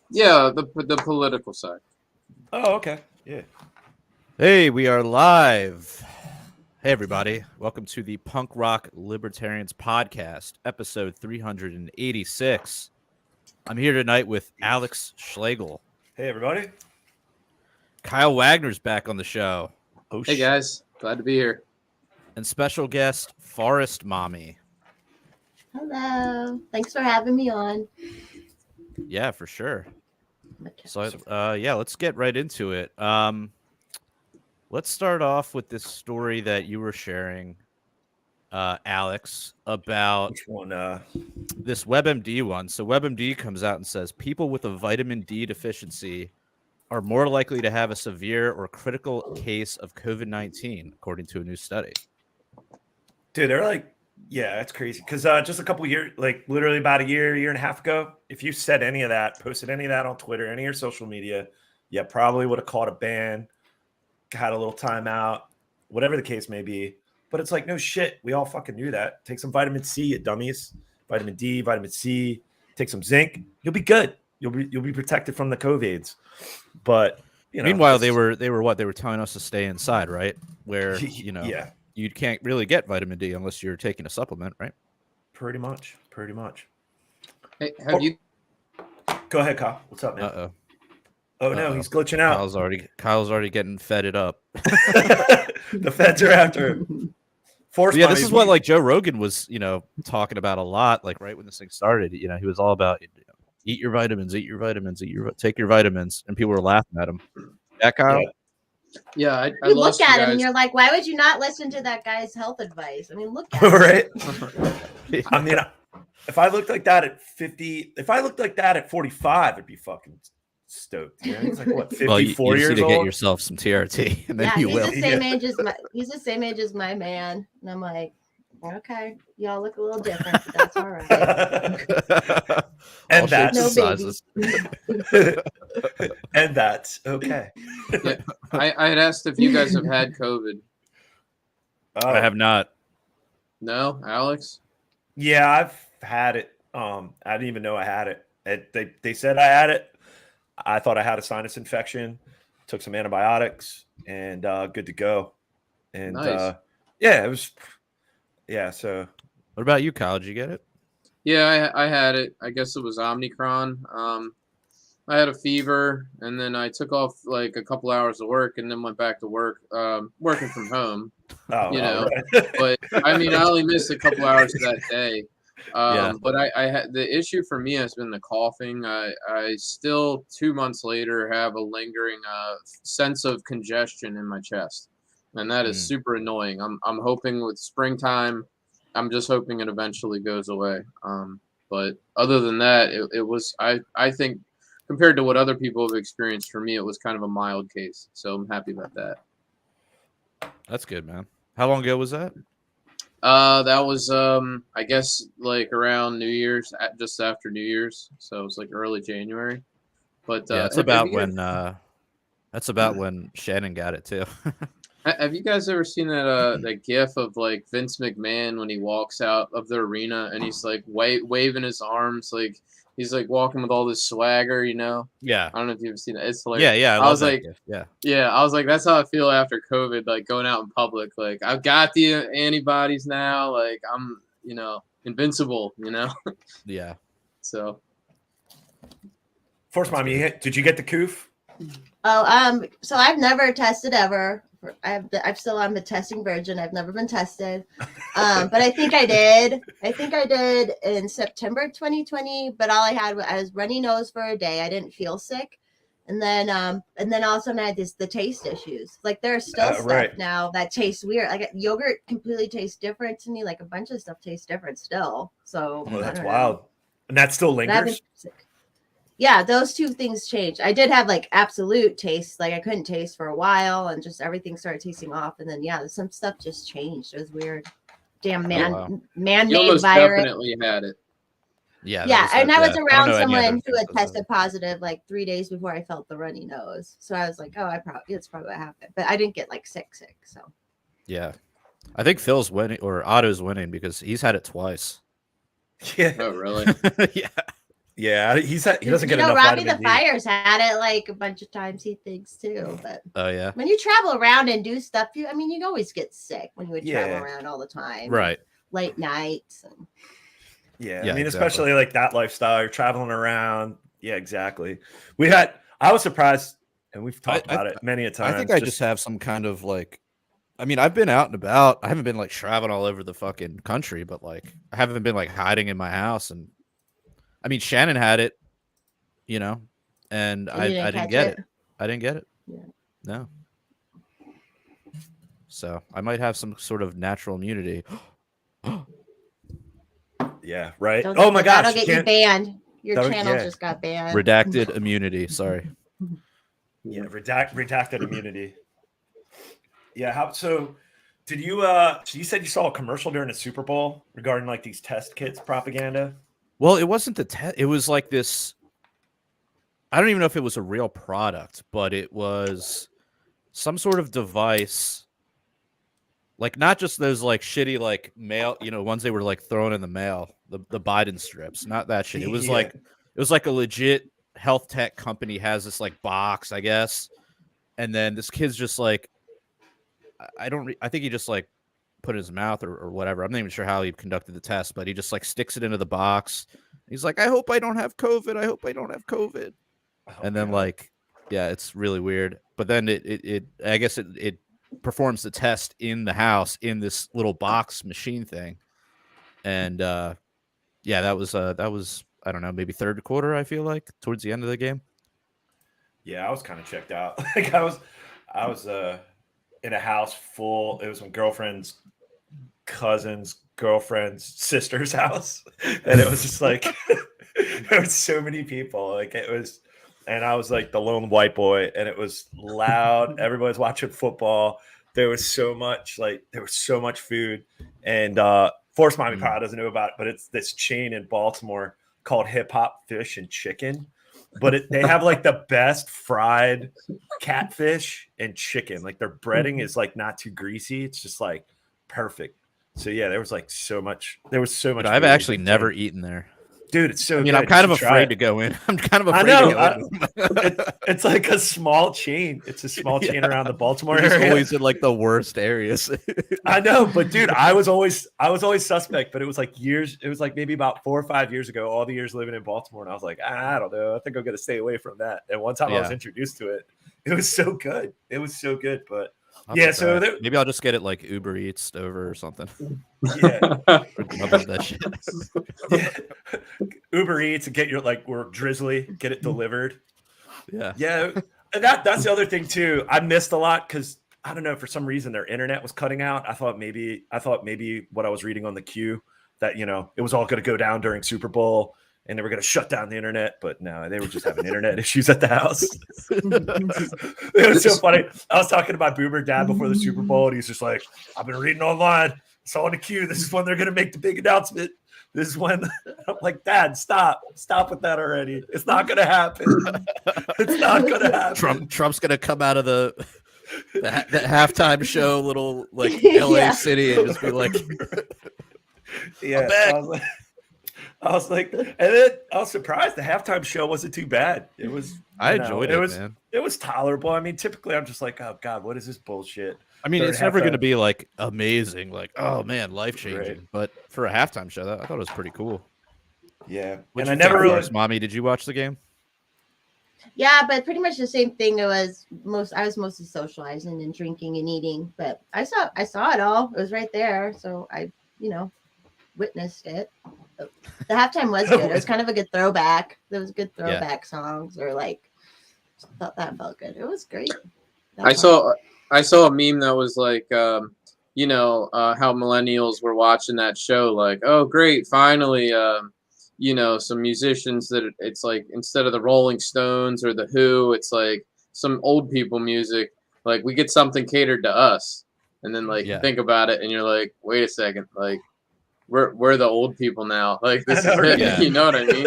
Yeah, the political side. Oh, okay. Yeah. Hey, we are live. Hey, everybody. Welcome to the Punk Rock Libertarians Podcast, episode 386. I'm here tonight with Alex Schlegel. Hey, everybody. Kyle Wagner's back on the show. Oh, Hey guys, glad to be here. And special guest, Forest Mommy. Hello. Thanks for having me on. Yeah, for sure. So, let's get right into it. Let's start off with this story that you were sharing, Alex, about Which one? this WebMD one. So WebMD comes out and says people with a vitamin D deficiency are more likely to have a severe or critical case of COVID-19, according to a new study. Dude, they're like, yeah, that's crazy. Because just a couple years, like literally about a year and a half ago, if you said any of that, posted any of that on Twitter, any of your social media, yeah, probably would have caught a ban, had a little timeout, whatever the case may be. But it's like, no shit. We all fucking knew that. Take some vitamin C, you dummies. Vitamin D, vitamin C. Take some zinc. You'll be good. You'll be protected from the COVIDs. But you know, meanwhile, they were telling us to stay inside, right? Where yeah, you can't really get vitamin D unless you're taking a supplement, right? Pretty much. Hey, have you? Go ahead, Kyle. What's up, man? Uh-oh. Oh no, he's glitching out. Kyle's already getting fed up. The feds are after him. Yeah, this is what like Joe Rogan was, talking about a lot. Like right when this thing started, he was all about eat your vitamins, take your vitamins, and people were laughing at him. Yeah, Kyle. Yeah, I You lost look at you him and guys. you're like, why would you not listen to that guy's health advice? I mean, look at him. right. I mean, if I looked like that at 50, if I looked like that at 45, I'd be fucking stoked. He's like what, 54 Well, you just years need to old? get yourself some TRT, and then Yeah, you he's will. the same age as he's the same age as my man. And I'm like, okay, y'all look a little different, but that's all right. And All that's shapes No and baby. sizes. and that's okay. Yeah, I had asked if you guys have had COVID. I have not. No, Alex. Yeah, I've had it. I didn't even know I had it. They said I had it. I thought I had a sinus infection. Took some antibiotics and good to go. And Nice. yeah, it was. Yeah, so What about you, Kyle? Did you get it? Yeah, I had it. I guess it was Omicron. I had a fever, and then I took off like a couple hours of work, and then went back to work, working from home. right. But I mean, I only missed a couple hours that day. Yeah. But I had the issue for me has been the coughing. I still 2 months later have a lingering sense of congestion in my chest, and that is super annoying. I'm hoping with springtime, I'm just hoping it eventually goes away. But other than that, it was I think compared to what other people have experienced, for me it was kind of a mild case. So I'm happy about that. That's good, man. How long ago was that? That was I guess like around New Year's, just after New Year's, so it was like early January. But Yeah, it's have about you guys- when Shannon got it too. Have you guys ever seen that GIF of like Vince McMahon when he walks out of the arena and he's like waving his arms, like he's like walking with all this swagger, Yeah. I don't know if you've seen that. It's hilarious. Yeah. I was love that like, gift. Yeah. yeah, I was like, that's how I feel after COVID, like going out in public. Like I've got the antibodies now. Like I'm, invincible. Yeah. So Force Mom, did you get the coof? Oh, so I've never tested ever. I'm a testing virgin. I've never been tested. But I think I did. I think I did in September 2020. But all I was runny nose for a day. I didn't feel sick, and then all of a sudden I had the taste issues. Like there's still stuff right. now that tastes weird. Like yogurt completely tastes different to me. Like a bunch of stuff tastes different still. So Oh, that's I don't wild. know. And that still But I've been lingers. sick. Yeah, those two things changed. I did have like absolute taste, like I couldn't taste for a while, and just everything started tasting off. And then some stuff just changed. It was weird. Damn you man-made almost virus. definitely had it. Yeah. Yeah, and I was around know any someone other who had things. tested positive like 3 days before I felt the runny nose. So I was like, oh, it's probably what happened. But I didn't get like sick. So Yeah. I think Phil's winning or Otto's winning because he's had it twice. Yeah. Oh, really? Yeah. Yeah, he doesn't get you know, enough Robbie vitamin the D. Fire's had it like a bunch of times, he thinks too. But Oh yeah, when you travel around and do stuff, you always get sick when you would travel Yeah. around all the time. right. Late nights. And... Yeah, Yeah, I mean, exactly. especially like that lifestyle, you're traveling around. Yeah, exactly. I was surprised, and we've talked about it many a times. I think I just have some kind of like, I mean, I've been out and about. I haven't been like traveling all over the fucking country, but like, I haven't been like hiding in my house. And I mean, Shannon had it, you know, and I didn't get it. I didn't get it. Yeah. No. So I might have some sort of natural immunity. Yeah, right. Don't- Oh my gosh, that'll get you banned. Your channel yeah. just got banned. Redacted immunity. Sorry. Yeah, redacted immunity. Yeah. So did you? So you said you saw a commercial during the Super Bowl regarding like these test kits propaganda. Well, it wasn't the test. It was like this. I don't even know if it was a real product, but it was some sort of device. Like not just those like shitty like mail, ones they were like throwing in the mail, the Biden strips, not that shit. It was like a legit health tech company has this like box, I guess. And then this kid's just like, I think he just like put it in his mouth or whatever. I'm not even sure how he conducted the test, but he just like sticks it into the box. He's like, I hope I don't have COVID. I hope I don't have COVID. And then like, yeah, it's really weird. But then I guess it performs the test in the house in this little box machine thing. And yeah, that was I don't know, maybe third quarter, I feel like, towards the end of the game. Yeah, I was kind of checked out. Like I was in a house full. It was my girlfriend's cousin's girlfriend's sister's house. And it was just like there was so many people. Like it was, and I was like the lone white boy, and it was loud. Everybody's watching football. There was so much food. And Force Mommy probably doesn't know about it, but it's this chain in Baltimore called Hip Hop Fish and Chicken. But they have like the best fried catfish and chicken. Like their breading is like not too greasy. It's just like perfect. So yeah, there was so much. But I've actually never eaten there. Dude, it's so good. I'm kind of afraid to go in. I'm kind of afraid to go in. It's like a small chain. It's a small chain around the Baltimore area. It's always in like the worst areas. I know, but dude, I was always suspect, but it was like years. It was like maybe about 4 or 5 years ago, all the years living in Baltimore. And I was like, I don't know. I think I'm going to stay away from that. And one time I was introduced to it. It was so good. But so maybe I'll just get it like Uber Eats over or something. Yeah. That shit. Yeah. Uber Eats and get your we're Drizzly, get it delivered. Yeah. Yeah. And that's the other thing too. I missed a lot because I don't know, for some reason their internet was cutting out. I thought maybe what I was reading on the queue that it was all going to go down during Super Bowl and they were going to shut down the internet, but no, they were just having internet issues at the house. It was so funny. I was talking to my boomer dad before the Super Bowl, and he's just like, I've been reading online. Saw on the queue. This is when they're going to make the big announcement. This is when I'm like, Dad, stop with that already. It's not going to happen. It's not going to happen. Trump's going to come out of the halftime show, little like LA City, and just be like, yeah. I was like, and then I was surprised the halftime show wasn't too bad. It was. I enjoyed it, man. It was tolerable. I mean, typically I'm just like, oh God, what is this bullshit? I mean, it's never going to be like amazing, like, oh man, life changing. Right. But for a halftime show, I thought it was pretty cool. Yeah, and I never really. Mommy, did you watch the game? Yeah, but pretty much the same thing. I was mostly socializing and drinking and eating, but I saw it all. It was right there, so I witnessed it. The halftime was good. It was kind of a good throwback. There was good throwback songs, or that felt good. It was great. I saw a meme that was like, how millennials were watching that show. Like, oh, great, finally, some musicians that it's like instead of the Rolling Stones or the Who, it's like some old people music. Like we get something catered to us, and then you think about it, and you're like, wait a second, like. We're the old people now. Like this is it. Yeah. You know what I mean?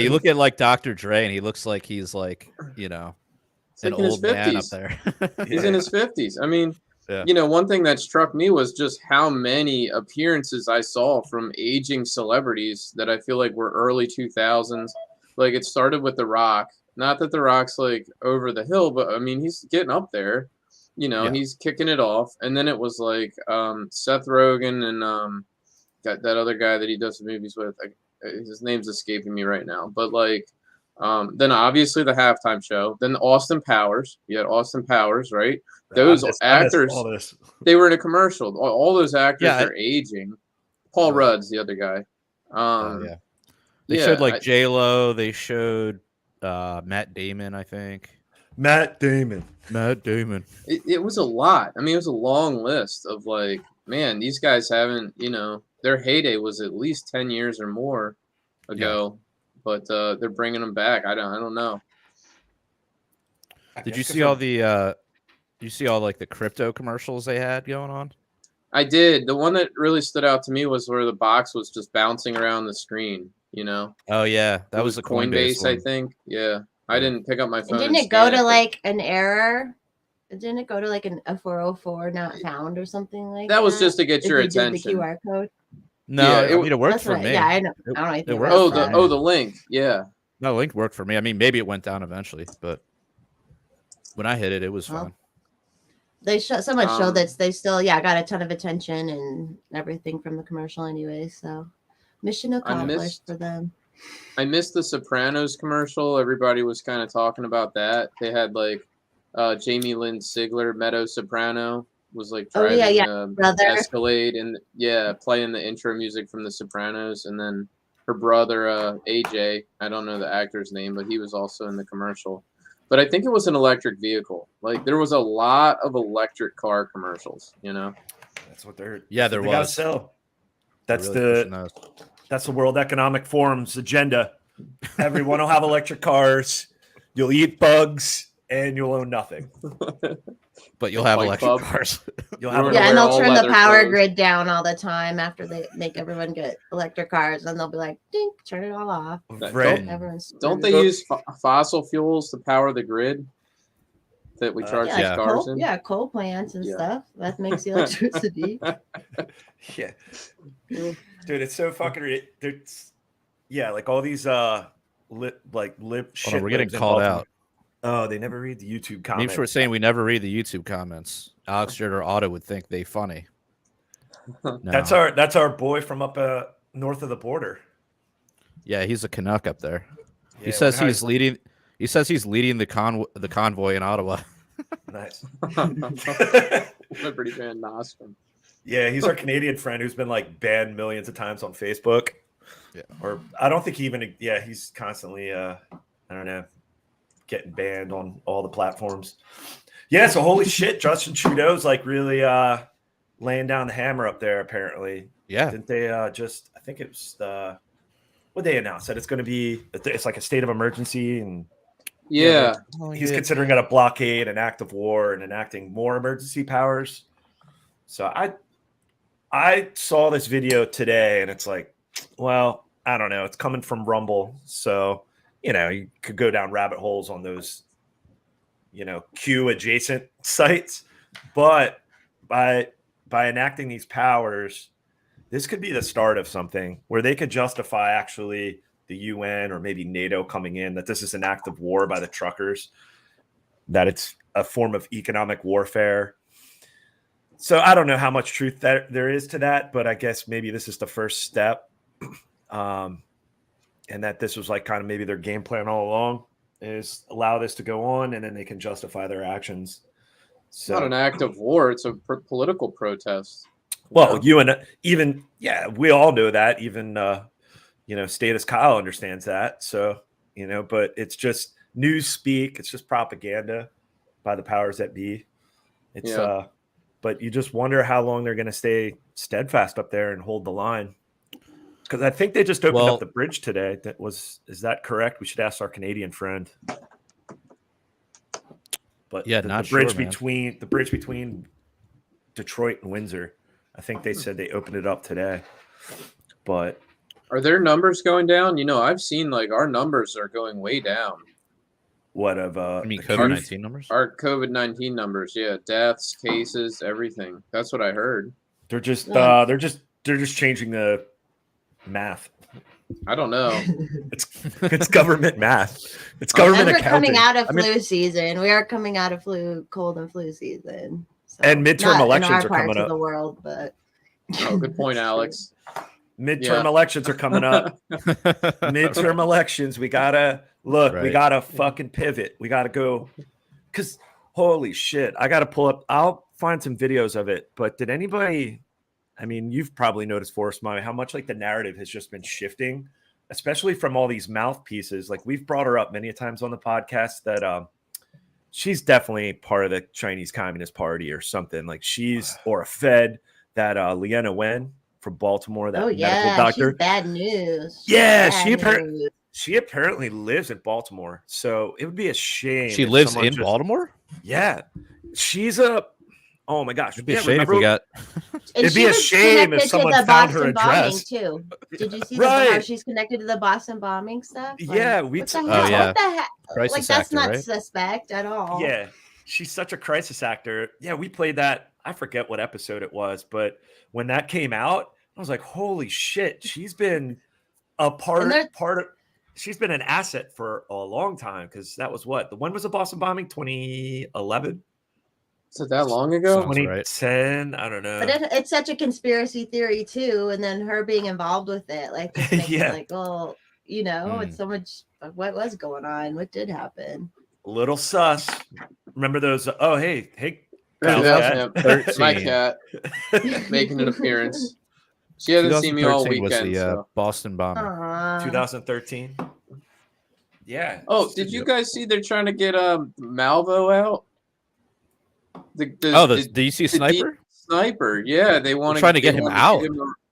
You look at like Dr. Dre, and he looks like he's like, an old man up there. He's in his 50s. I mean, One thing that struck me was just how many appearances I saw from aging celebrities that I feel like were early 2000s. Like it started with The Rock. Not that The Rock's like over the hill, but I mean, he's getting up there. He's kicking it off. And then it was like Seth Rogen and that other guy that he does the movies with. His name's escaping me right now. But like, then obviously the halftime show. Then Austin Powers. You had Austin Powers, right? Those actors, they were in a commercial. All those actors are aging. Paul Rudd's the other guy. They showed like J-Lo. They showed Matt Damon, I think. Matt Damon. It was a lot. I mean, it was a long list of like, man, these guys haven't, their heyday was at least 10 years or more ago, but they're bringing them back. I don't know. Did you see all the? You see all like the crypto commercials they had going on? I did. The one that really stood out to me was where the box was just bouncing around the screen. Oh yeah, that was the Coinbase I think. Yeah, I didn't pick up my phone. Didn't it go to like an error? Didn't it go to like a 404 not found or something like that? That was just to get your attention. Did the QR code? No, it worked for me. Yeah, I know. I don't know anything about the link. Yeah. No, the link worked for me. I mean, maybe it went down eventually, but when I hit it, it was fun. They someone showed that they still got a ton of attention and everything from the commercial anyway. So mission accomplished for them. I missed the Sopranos commercial. Everybody was kind of talking about that. They had like Jamie Lynn Sigler, Meadow Soprano, was like driving Escalade and playing the intro music from the Sopranos, and then her brother AJ, I don't know the actor's name, but he was also in the commercial. But I think it was an electric vehicle. Like there was a lot of electric car commercials, That's what they're there was. Gotta sell. That's really that's the World Economic Forum's agenda. Everyone will have electric cars. You'll eat bugs and you'll own nothing. But you'll have electric cars. You'll have and they'll turn the power grid down all the time after they make everyone get electric cars, and they'll be like, dink, turn it all off. Right. Don't they use fossil fuels to power the grid that we charge these cars in? Yeah, coal plants and stuff. That makes the electricity. Yeah. Dude, it's so fucking like all these shit. We're getting called out. Oh, they never read the YouTube comments. Maybe we're saying we never read the YouTube comments. Alex Jordan Otto would think they funny. No. That's our boy from up north of the border. Yeah, he's a Canuck up there. Yeah, he says he's leading. He says he's leading the convoy in Ottawa. Nice. Liberty Van Nostrum. Yeah, he's our Canadian friend who's been like banned millions of times on Facebook. Yeah. Or I don't think he even. Yeah, he's constantly. I don't know. Getting banned on all the platforms. Yeah, so holy shit, Justin Trudeau's like really laying down the hammer up there, apparently. Yeah. Didn't they I think it was what they announced that it's like a state of emergency, and he's considering it a blockade, an act of war, and enacting more emergency powers. So I saw this video today and it's like, well, I don't know. It's coming from Rumble, so you could go down rabbit holes on those, Q adjacent sites. But by enacting these powers, this could be the start of something where they could justify actually the UN or maybe NATO coming in, that this is an act of war by the truckers, that it's a form of economic warfare. So I don't know how much truth that there is to that, but I guess maybe this is the first step. And that this was like kind of maybe their game plan all along, is allow this to go on and then they can justify their actions. It's not an act of war. It's a political protest. Well, we all know that. Even, Status Kyle understands that. So, but it's just news speak. It's just propaganda by the powers that be. But you just wonder how long they're going to stay steadfast up there and hold the line. Because I think they just opened up the bridge today. Is that correct? We should ask our Canadian friend. But the bridge between Detroit and Windsor, I think they said they opened it up today. But are their numbers going down? I've seen like our numbers are going way down. what of I mean, accused- COVID-19 numbers. Our COVID-19 numbers, yeah, deaths, cases, everything. That's what I heard. They're just Yeah. they're just changing the math. I don't know. It's government math. It's government And we're accounting. coming out of flu season. We are coming out of cold and flu season. So, And midterm not elections in our are parts coming of up. the world, but Oh, good point, Alex. Midterm Yeah. elections are coming up. Midterm elections. We gotta look. We Right. gotta fucking pivot. We gotta go. Because holy shit, I gotta pull up. I'll find some videos of it. But did anybody? I mean, you've probably noticed, Forrest Mommy, how much like the narrative has just been shifting, especially from all these mouthpieces. Like we've brought her up many times on the podcast that she's definitely part of the Chinese Communist Party or something. Like she's or a Fed. That Leanna Wen from Baltimore, that medical doctor. she's bad news. Yeah, Bad news. she apparently lives in Baltimore. So it would be a shame. She if lives someone in Baltimore? Yeah. She's a oh my gosh. It'd be Yeah, a shame if we remember- got And It'd she be a was shame if connected to someone the found her Boston bombing, address. too. Did you see Right. how she's connected to the Boston bombing stuff? Yeah, we what the t- hell? Oh, yeah. What the heck? Crisis Like that's actor, not right? suspect at all. Yeah, she's such a crisis actor. Yeah, we played that. I forget what episode it was, but when that came out, I was like, holy shit, she's been a part of she's been an asset for a long time because that was when was the Boston bombing? 2011? Is it that long ago? Sounds right. 2010? I don't know. But it's such a conspiracy theory too, and then her being involved with it, like, just makes Yeah. it like, well, it's so much. What was going on? What did happen? Little sus. Remember those? Oh, hey, Yeah, Kyle's cat. 13. my cat making an appearance. She hasn't seen me all 2013 was weekend. the So. Boston bombing. 2013. Yeah. Oh, did you guys see they're trying to get Malvo out? The DC sniper? Sniper, yeah, they want Trying to get him out.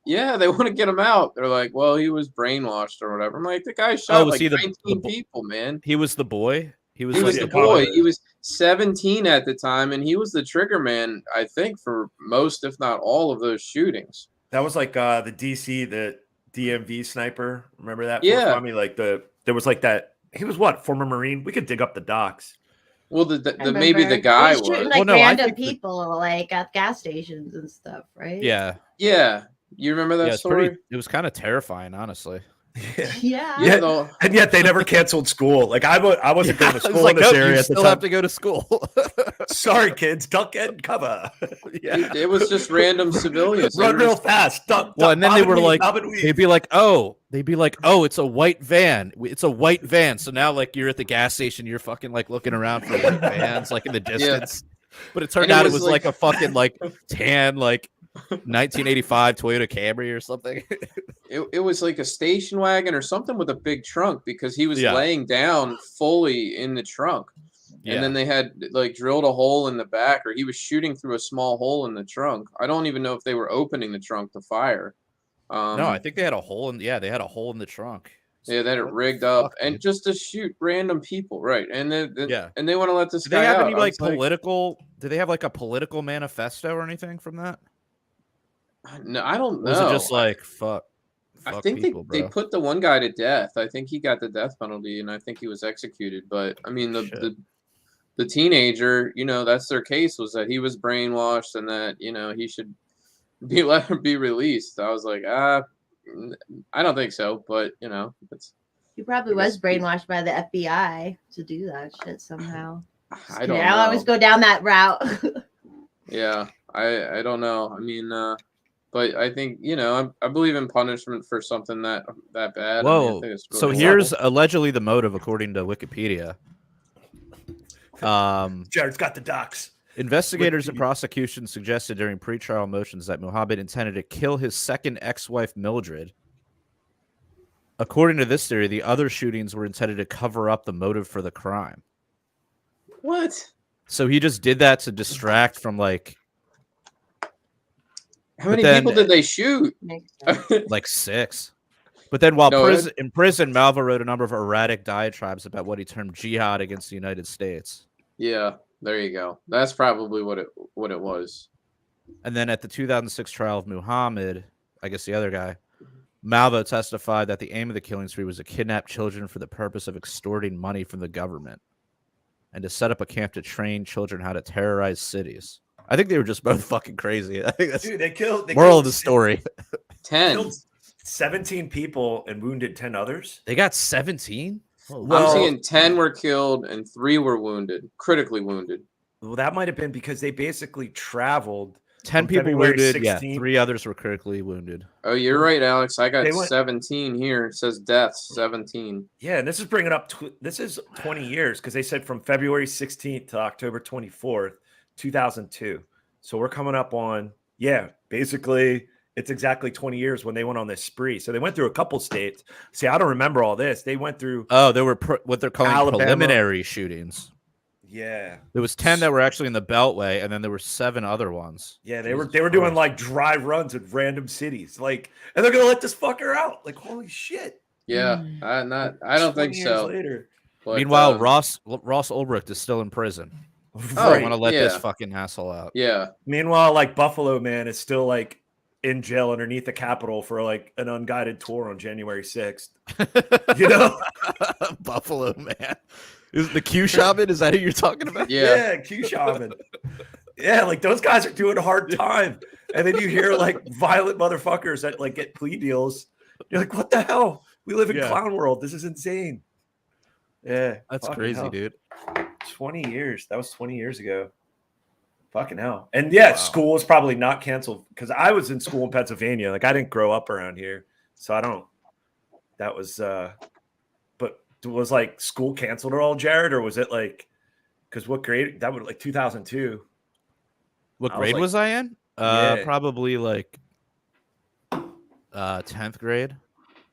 Yeah, they want to get him out. They're like, well, he was brainwashed or whatever. I'm like, the guy shot was like he the 19 people, man. He was the boy. He was He like was Yeah, the probably. boy. He was 17 at the time, and he was the trigger man, I think, for most, if not all, of those shootings. That was like the DC, the DMV sniper. Remember that? Yeah. I mean, like there was like that. He was what? Former Marine. We could dig up the docs. Well, I maybe the remember. guy He was shooting, was. like Well, no, I random think people, like at gas stations and stuff, right? Yeah. Yeah, you remember that Yeah, story? it was kind of terrifying, honestly. Yeah. Yeah. though. And yet they never canceled school. Like I wasn't going to I school was like, in this no, area you at the still time. have to go to school. Sorry, kids, duck and cover. Yeah. It was just random civilians. They Run were real just- fast. Duck, Well, duck, and then they bob were weave, like, bob and weave. they'd be like, oh, it's a white van. It's a white van. So now, like, you're at the gas station, you're fucking like looking around for white vans, like in the distance. But it turned And it out it was was like a fucking like tan, like 1985 Toyota Camry or something. It was like a station wagon or something with a big trunk because he was Yeah. laying down fully in the trunk. Yeah. And then they had like drilled a hole in the back, or he was shooting through a small hole in the trunk. I don't even know if they were opening the trunk to fire. No, I think they had a hole in. Yeah, they had a hole in the trunk. Yeah, they had it What the rigged up, fuck, and dude? just to shoot random people, right? And then Yeah. and they want to let this Do guy they have out. any I like was political? Do they have like a political manifesto or anything from that? No, I don't Or was know. it just like fuck I think people, they bro? put the one guy to death. I think he got the death penalty, and I think he was executed. But I mean, Shit. the teenager, that's their case, was that he was brainwashed and that he should be released. I was like, I don't think so, but it's He probably was brainwashed by the FBI to do that shit somehow. I don't know. I'll always go down that route. Yeah, I don't know. I mean, but I think I believe in punishment for something that bad. I Whoa! think it's So really here's awful. allegedly the motive, according to Wikipedia. Jared's got the docs. Investigators and Wikipedia. prosecution suggested during pretrial motions that Muhammad intended to kill his second ex-wife Mildred. According to this theory, the other shootings were intended to cover up the motive for the crime. What? So he just did that to distract from like How many then- people did they shoot? Makes sense. 6. But then while No, in prison, Malva wrote a number of erratic diatribes about what he termed jihad against the United States. Yeah, there you go. That's probably what it was. And then at the 2006 trial of Muhammad, I guess the other guy, Malva testified that the aim of the killing spree was to kidnap children for the purpose of extorting money from the government. and to set up a camp to train children how to terrorize cities. I think they were just both fucking crazy. I think that's Dude, they killed moral of the story. 10. Killed 17 people and wounded 10 others. They got 17? I'm seeing 10 were killed and 3 were wounded, critically wounded. Well, that might have been because they basically traveled. 10 people February wounded. 16th. Yeah, 3 others were critically wounded. Oh, you're right, Alex. I got They went- 17 here. It says deaths, 17. Yeah, and this is bringing up. This is 20 years because they said from February 16th to October 24th, 2002. So we're coming up on basically it's exactly 20 years when they went on this spree. So they went through a couple states. See, I don't remember all this. They went through. Oh, there were what they're calling Alabama. preliminary shootings. Yeah. There was 10 that were actually in the Beltway, and then there were 7 other ones. Yeah, they Jesus were doing Christ. like dry runs at random cities, like, and they're gonna let this fucker out. Like, holy shit! Yeah, I don't 20 think years so. Later. But, Meanwhile, Ross Ulbricht is still in prison. I Right. want to let this yeah. fucking asshole out. Yeah. Meanwhile, like Buffalo Man is still like in jail underneath the Capitol for like an unguided tour on January 6th. You know, Buffalo Man. Is the Q shaman? Is that who you're talking about? Yeah. Q Shaman. Yeah, like those guys are doing a hard time, and then you hear like violent motherfuckers that like get plea deals. You're like, what the hell? We live in clown world. This is insane. Yeah, That's fucking crazy, hell. dude. 20 years. That was 20 years ago. Fucking hell. And yeah, Wow. school is probably not canceled because I was in school in Pennsylvania. Like I didn't grow up around here. So I don't. That was but was like school canceled at all, Jared? Or was it like because what grade that would like 2002? What I was grade like- was I in? Yeah. Probably like 10th grade.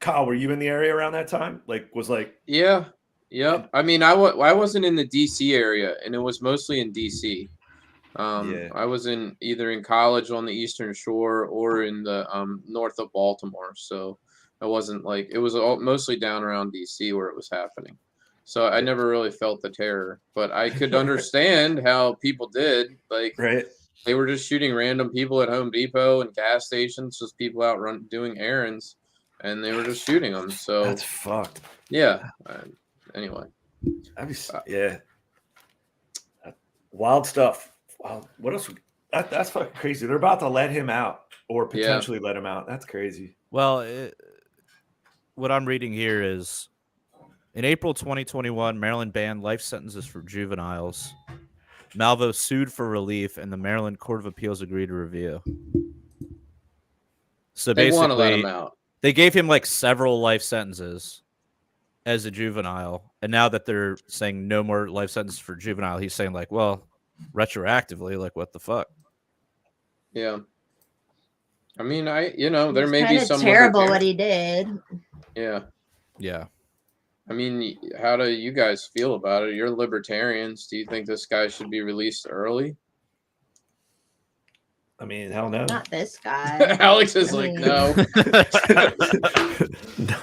Kyle, were you in the area around that time? Like was like Yeah. Yep. I mean, I wasn't in the DC area, and it was mostly in DC. Yeah. I was either in college on the Eastern Shore or in the north of Baltimore. So it wasn't like it was mostly down around DC where it was happening. So I never really felt the terror, but I could understand how people did. Like right. they were just shooting random people at Home Depot and gas stations, just people out doing errands, and they were just shooting them. So That's fucked. yeah. Anyway. Yeah. Wild stuff. Wow. What else? That's fucking crazy. They're about to let him out or potentially let him out. That's crazy. Well, what I'm reading here is in April 2021, Maryland banned life sentences for juveniles. Malvo sued for relief, and the Maryland Court of Appeals agreed to review. So They want to let basically, him out. they gave him like several life sentences as a juvenile, and now that they're saying no more life sentences for juvenile, he's saying like, well, retroactively, like what the fuck? Yeah. I mean, there It's may be kinda some terrible what he did. Yeah. Yeah. I mean, how do you guys feel about it? You're libertarians. Do you think this guy should be released early? I mean, hell no. Not this guy. Alex is I like, mean- no.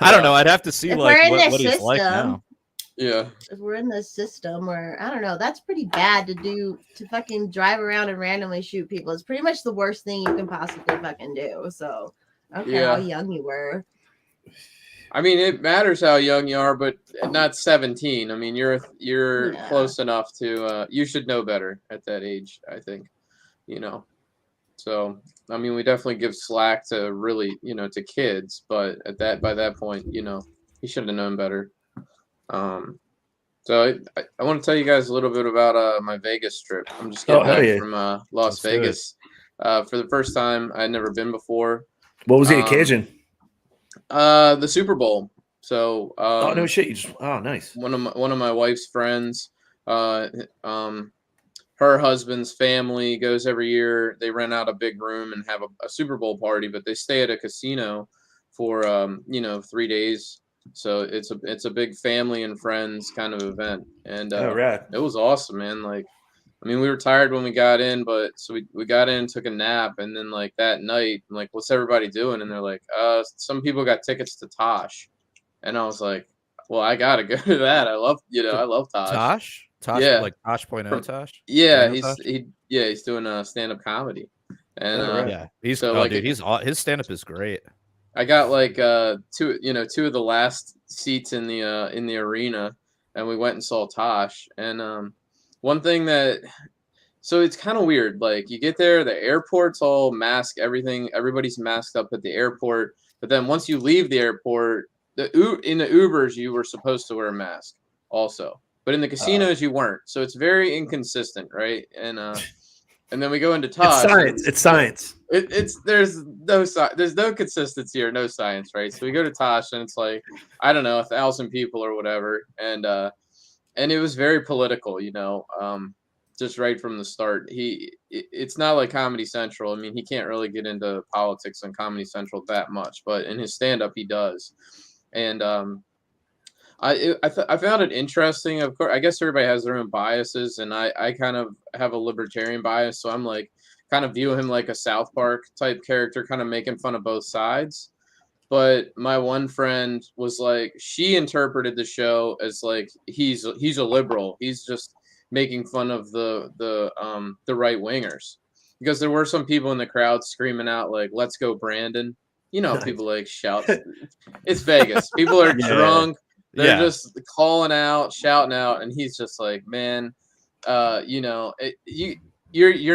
I don't know. I'd have to see If like we're in what this he's like system, now. Yeah. If we're in this system where I don't know, that's pretty bad to fucking drive around and randomly shoot people. It's pretty much the worst thing you can possibly fucking do. So I don't care how young you were. I mean, it matters how young you are, but not 17. I mean, you're Yeah. close enough to you should know better at that age, I think. So I mean, we definitely give slack to really, to kids, but by that point, he should have known better. So I want to tell you guys a little bit about my Vegas trip. I'm just getting back from Las Let's do it. Vegas for the first time. I'd never been before. What was the occasion? The Super Bowl. So Oh no shit! You just nice. one of my wife's friends, her husband's family goes every year. They rent out a big room and have a Super Bowl party, but they stay at a casino for 3 days. So it's a big family and friends kind of event, and Rad. it was awesome, man. Like, I mean, we were tired when we got in, but so we got in, took a nap, and then like that night, I'm like, what's everybody doing? And they're like, some people got tickets to Tosh, and I was like, well, I gotta go to that. I love Tosh. Tosh? Tosh, Yeah. like Tosh.0 Tosh? Yeah, Tosh? he's doing stand-up comedy, and Yeah, he's so, like, dude, his stand-up is great. I got like two of the last seats in the arena, and we went and saw Tosh, and one thing that, so it's kind of weird. Like you get there, the airport's all masked, everything, everybody's masked up at the airport. But then once you leave the airport, in the Ubers you were supposed to wear a mask also, but in the casinos you weren't. So it's very inconsistent, right? And then we go into Tosh. It's science. It's there's no consistency or no science, right? So we go to Tosh and it's like, I don't know, 1,000 people or whatever, and it was very political, just right from the start. It's not like Comedy Central. I mean, he can't really get into politics on Comedy Central that much, but in his stand-up he does. And I found it interesting. Of course, I guess everybody has their own biases, and I kind of have a libertarian bias, so I'm like kind of view him like a South Park type character, kind of making fun of both sides. But my one friend was like, she interpreted the show as like he's a liberal. He's just making fun of the right wingers, because there were some people in the crowd screaming out like, "Let's go, Brandon." Nice. People like shout. It's Vegas. People are drunk. They're just calling out, shouting out, and he's just like, "Man, you're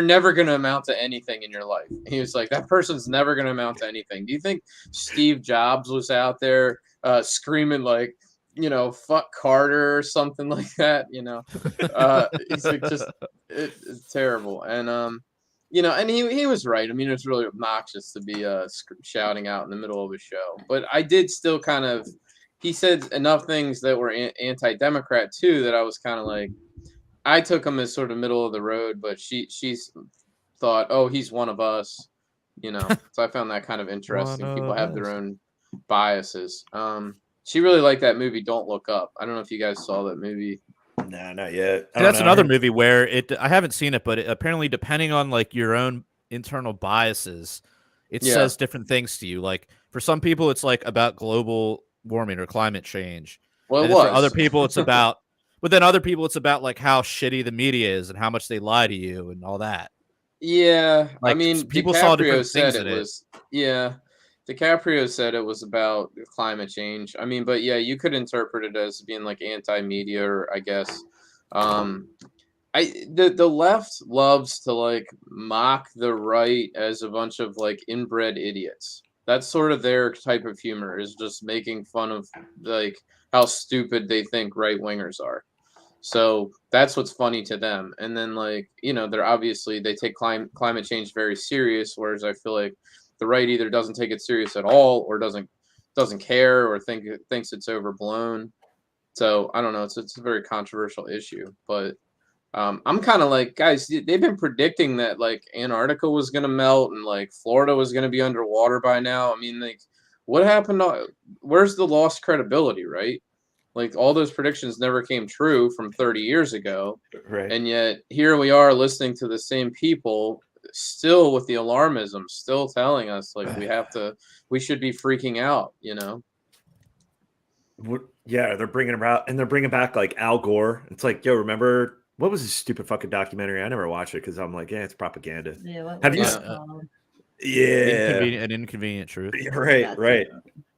never going to amount to anything in your life." He was like, "That person's never going to amount to anything." Do you think Steve Jobs was out there screaming like, fuck Carter or something like that? He's like, it's terrible. And, and he was right. I mean, it was really obnoxious to be shouting out in the middle of a show. But I did still kind of, he said enough things that were anti-Democrat too, that I was kind of like, I took him as sort of middle of the road, but she's thought, oh, he's one of us, So I found that kind of interesting. People have their own biases. She really liked that movie, Don't Look Up. I don't know if you guys saw that movie. Nah, not yet. That's another movie where I haven't seen it, but apparently depending on like your own internal biases, it says different things to you. Like for some people, it's like about global warming or climate change. Well, for other people, it's about, but then other people, it's about like how shitty the media is and how much they lie to you and all that. Yeah, like, I mean, people saw different said things in it. Yeah, DiCaprio said it was about climate change. I mean, but yeah, you could interpret it as being like anti-media, or I guess. The left loves to like mock the right as a bunch of like inbred idiots. That's sort of their type of humor, is just making fun of like how stupid they think right wingers are. So that's what's funny to them. And then like, they're obviously, they take climate change very serious, whereas I feel like the right either doesn't take it serious at all, or doesn't care, or thinks it's overblown. So I don't know. It's a very controversial issue, but I'm kind of like, guys, they've been predicting that like Antarctica was going to melt and like Florida was going to be underwater by now. I mean, like, what happened? Where's the lost credibility, right? Like all those predictions never came true from 30 years ago. Right. And yet here we are listening to the same people still with the alarmism, still telling us like we should be freaking out, Yeah, they're bringing about, and they're bringing back like Al Gore. It's like, yo, remember what was this stupid fucking documentary? I never watched it because I'm like, yeah, it's propaganda. Yeah, have you? An inconvenient truth. Right, right.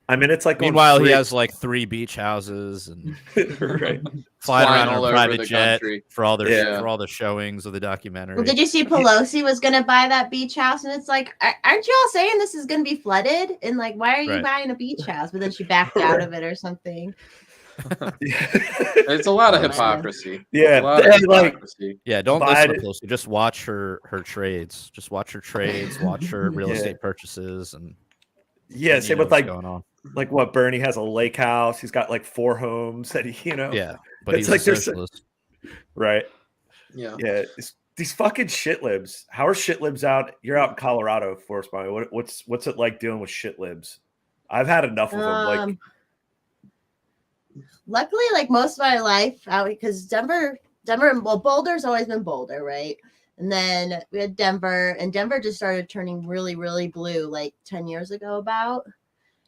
I mean, it's like meanwhile he has like 3 beach houses and right, flying around on a private jet country for all the showings of the documentary. Well, did you see Pelosi was going to buy that beach house? And it's like, aren't you all saying this is going to be flooded? And like, why are you buying a beach house? But then she backed out of it or something. It's a lot of hypocrisy. Yeah, don't listen to Pelosi. Just watch her trades. Just watch her trades. Watch her real estate purchases, and same with like going on. Like what, Bernie has a lake house. He's got like 4 homes that but he's like a socialist. Right. Yeah. These fucking shit libs. How are shit libs out? You're out in Colorado, Forrest Bonnie. What's it like dealing with shit libs? I've had enough of them. Like, luckily, like most of my life, because Denver, well, Boulder's always been Boulder, right? And then we had Denver, and Denver just started turning really, really blue like 10 years ago about.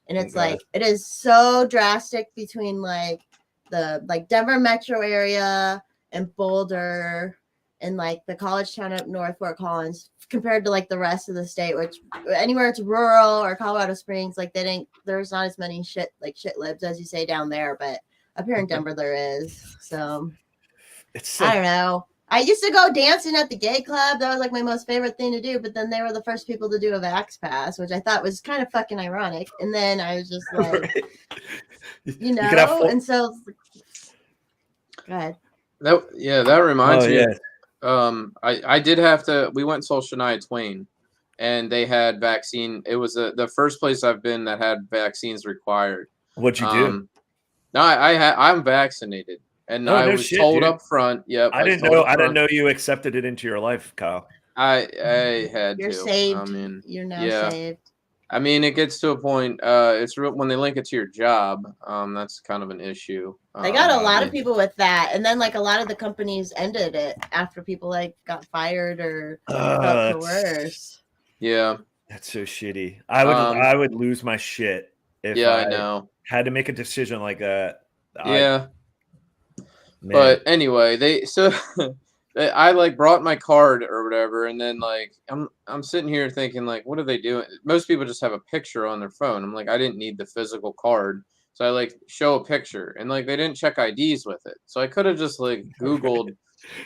And it's like, it is so drastic between like the like Denver metro area and Boulder and like the college town up north, Fort Collins, compared to like the rest of the state, which anywhere it's rural or Colorado Springs, like there's not as many shit libs as you say down there, but up here in Denver there is. So it's I don't know. I used to go dancing at the gay club. That was like my most favorite thing to do. But then they were the first people to do a Vax Pass, which I thought was kind of fucking ironic. And then I was just like, Right. you know, and so go ahead. That reminds me. Yeah. I did have to. We went and saw Shania Twain, and they had vaccine. It was the first place I've been that had vaccines required. What'd you do? No, I'm vaccinated, and I was told up front. Yep, I didn't know. I didn't know you accepted it into your life, Kyle. I had You're to. saved. I mean, You're now saved. I mean, it gets to a point. It's real when they link it to your job. That's kind of an issue. I got a lot of people with that, and then like a lot of the companies ended it after people like got fired or felt coerced. Yeah, that's so shitty. I would lose my shit if I know. Had to make a decision like that. Yeah, but anyway, I like brought my card or whatever, and then like I'm sitting here thinking like, what are they doing? Most people just have a picture on their phone. I'm like, I didn't need the physical card, so I like show a picture, and like they didn't check IDs with it, so I could have just like Googled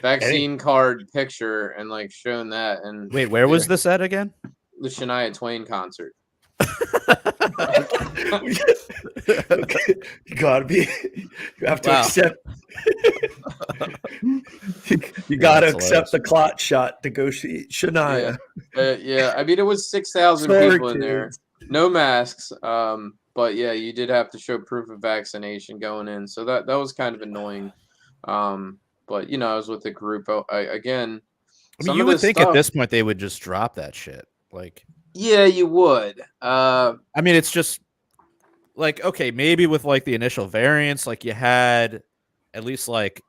vaccine card picture and like shown that. And wait, where was this at again? The Shania Twain concert. Okay. You gotta be. You have to accept. You gotta accept the clot shot to go see Shania. Yeah. I mean, it was 6,000 people in there, no masks. But yeah, you did have to show proof of vaccination going in, so that was kind of annoying. But you know, I was with a group. Again, I mean, you would think at this point they would just drop that shit, like. Yeah, you would. I mean, it's just like, okay, maybe with like the initial variants, like you had at least like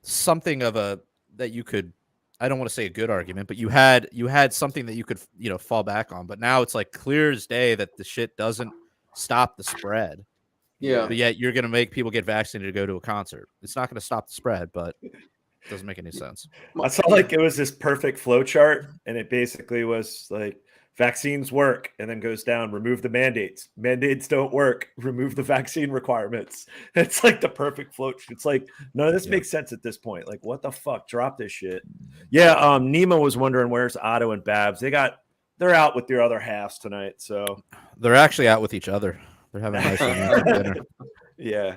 something of a that you could. I don't want to say a good argument, but you had something that you could fall back on. But now it's like clear as day that the shit doesn't stop the spread. Yeah. But yet you're gonna make people get vaccinated to go to a concert. It's not gonna stop the spread, but it doesn't make any sense. I saw like it was this perfect flow chart, and it basically was like vaccines work, and then goes down, remove the mandates. Mandates don't work, remove the vaccine requirements. It's like the perfect flow. It's like none of this makes sense at this point. Like, what the fuck? Drop this shit. Yeah, Nemo was wondering where's Otto and Babs. They're out with their other halves tonight. So they're actually out with each other. They're having a nice romantic dinner. Yeah.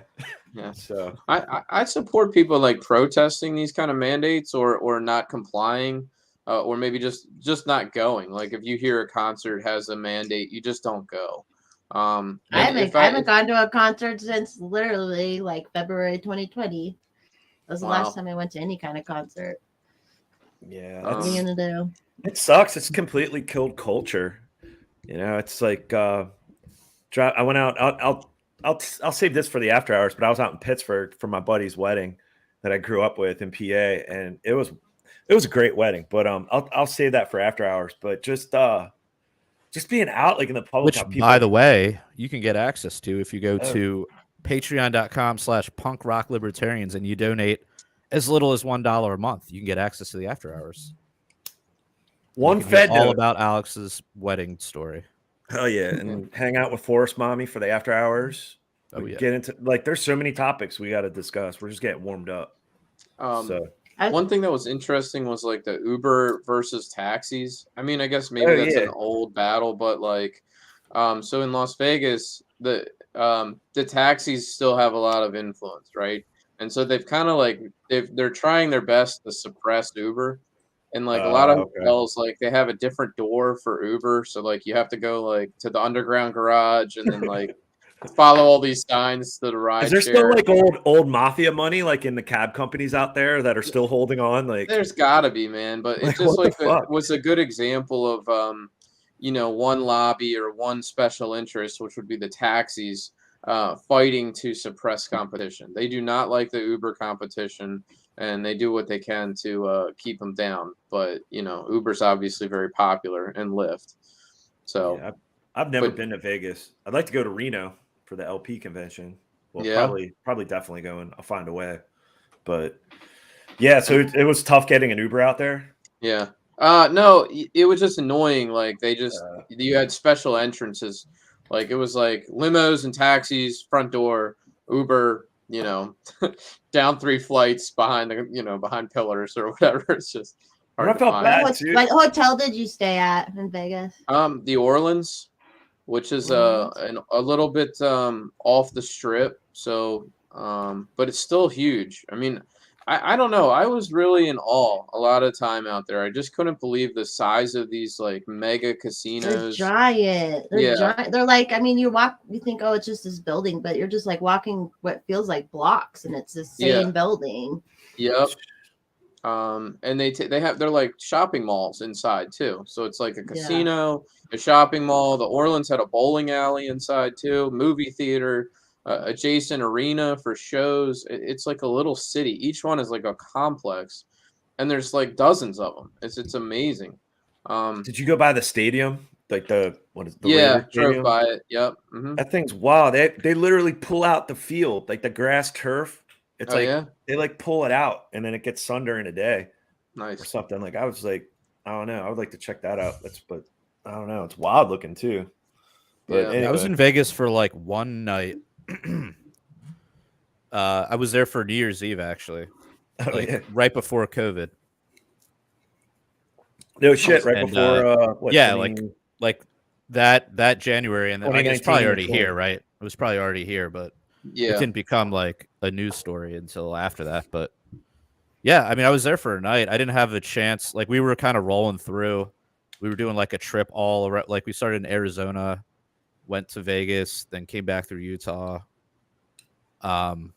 So I support people like protesting these kind of mandates or not complying, or maybe just not going. Like if you hear a concert has a mandate, you just don't go. I haven't gone to a concert since literally like February 2020. That was the last time I went to any kind of concert. Yeah, what are you gonna do? It sucks. It's completely killed culture. You know, it's like I went out. I'll save this for the after hours, but I was out in Pittsburgh for my buddy's wedding that I grew up with in PA, and it was a great wedding. But I'll save that for after hours. But just being out like in the public. Which, by the way, you can get access to if you go to patreon.com/punkrocklibbertarians and you donate as little as $1 a month. You can get access to the after hours. One Fed all about Alex's wedding story. Hell yeah, and hang out with Forest Mommy for the after hours. Get into like there's so many topics we got to discuss. We're just getting warmed up. One thing that was interesting was like the Uber versus taxis. I mean, I guess maybe that's an old battle, but like, so in Las Vegas, the taxis still have a lot of influence, right? And so they've kind of like they're trying their best to suppress Uber. And like a lot of hotels, like they have a different door for Uber, so like you have to go like to the underground garage and then like follow all these signs to the ride. Is there still like old mafia money like in the cab companies out there that are still holding on? Like there's got to be, man. But it just like was a good example of one lobby or one special interest, which would be the taxis, fighting to suppress competition. They do not like the Uber competition. And they do what they can to keep them down. But, Uber's obviously very popular and Lyft. So I've never been to Vegas. I'd like to go to Reno for the LP convention. Well, probably definitely going. I'll find a way. But, yeah, so it was tough getting an Uber out there. Yeah. No, it was just annoying. Like, you had special entrances. Like, it was like limos and taxis, front door, Uber, down 3 flights behind behind pillars or whatever. It's just hard I to felt find. bad, dude. What hotel did you stay at in Vegas? The Orleans, which is a little bit off the strip. So, but it's still huge. I mean, I don't know. I was really in awe a lot of time out there. I just couldn't believe the size of these like mega casinos. They're giant. They're giant. They're like, I mean, you think, oh, it's just this building, but you're just like walking what feels like blocks, and it's the same building. Yep. And they're like shopping malls inside too. So it's like a casino, a shopping mall. The Orleans had a bowling alley inside too, movie theater, adjacent arena for shows. It's like a little city. Each one is like a complex, and there's like dozens of them. It's amazing. Did you go by the stadium? Like what is the Raider drove by it. Yep. Mm-hmm. That thing's wild. They literally pull out the field, like the grass turf. It's they like pull it out and then it gets sun during the day. Nice. Or something. Like I was like, I don't know. I would like to check that out. But I don't know. It's wild looking too. But anyway. I was in Vegas for like one night. I was there for New Year's Eve actually. Right before COVID. No shit, right before like that January, and then I guess it's probably already here, right? It was probably already here, but it didn't become like a news story until after that. But yeah, I mean, I was there for a night. I didn't have a chance. Like we were kind of rolling through. We were doing like a trip all around. Like we started in Arizona, went to Vegas, then came back through Utah. But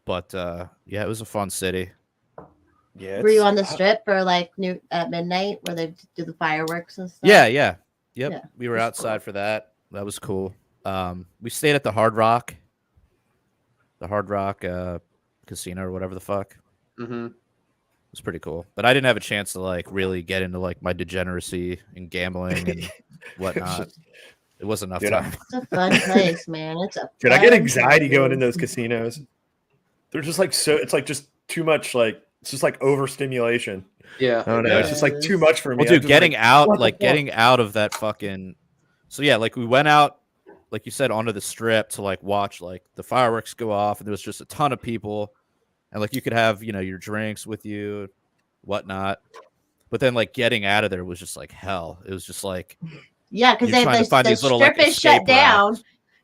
it was a fun city. Yeah. Were you on the strip or like at midnight where they do the fireworks and stuff? Yeah. Yep. Yeah, we were outside for that. That was cool. We stayed at the Hard Rock casino or whatever the fuck. Mm-hmm. It was pretty cool, but I didn't have a chance to like really get into like my degeneracy and gambling and whatnot. It wasn't enough time. It's a fun place, man. Dude, I get anxiety going in those casinos. They're just like it's like just too much. Like it's just like overstimulation. Yeah. I don't know. It's just like too much for me. Well, dude, getting out of that fucking. So yeah, like we went out, like you said, onto the strip to like watch like the fireworks go off, and there was just a ton of people, and like you could have your drinks with you, whatnot, but then like getting out of there was just like hell. It was just like because the strip is shut down.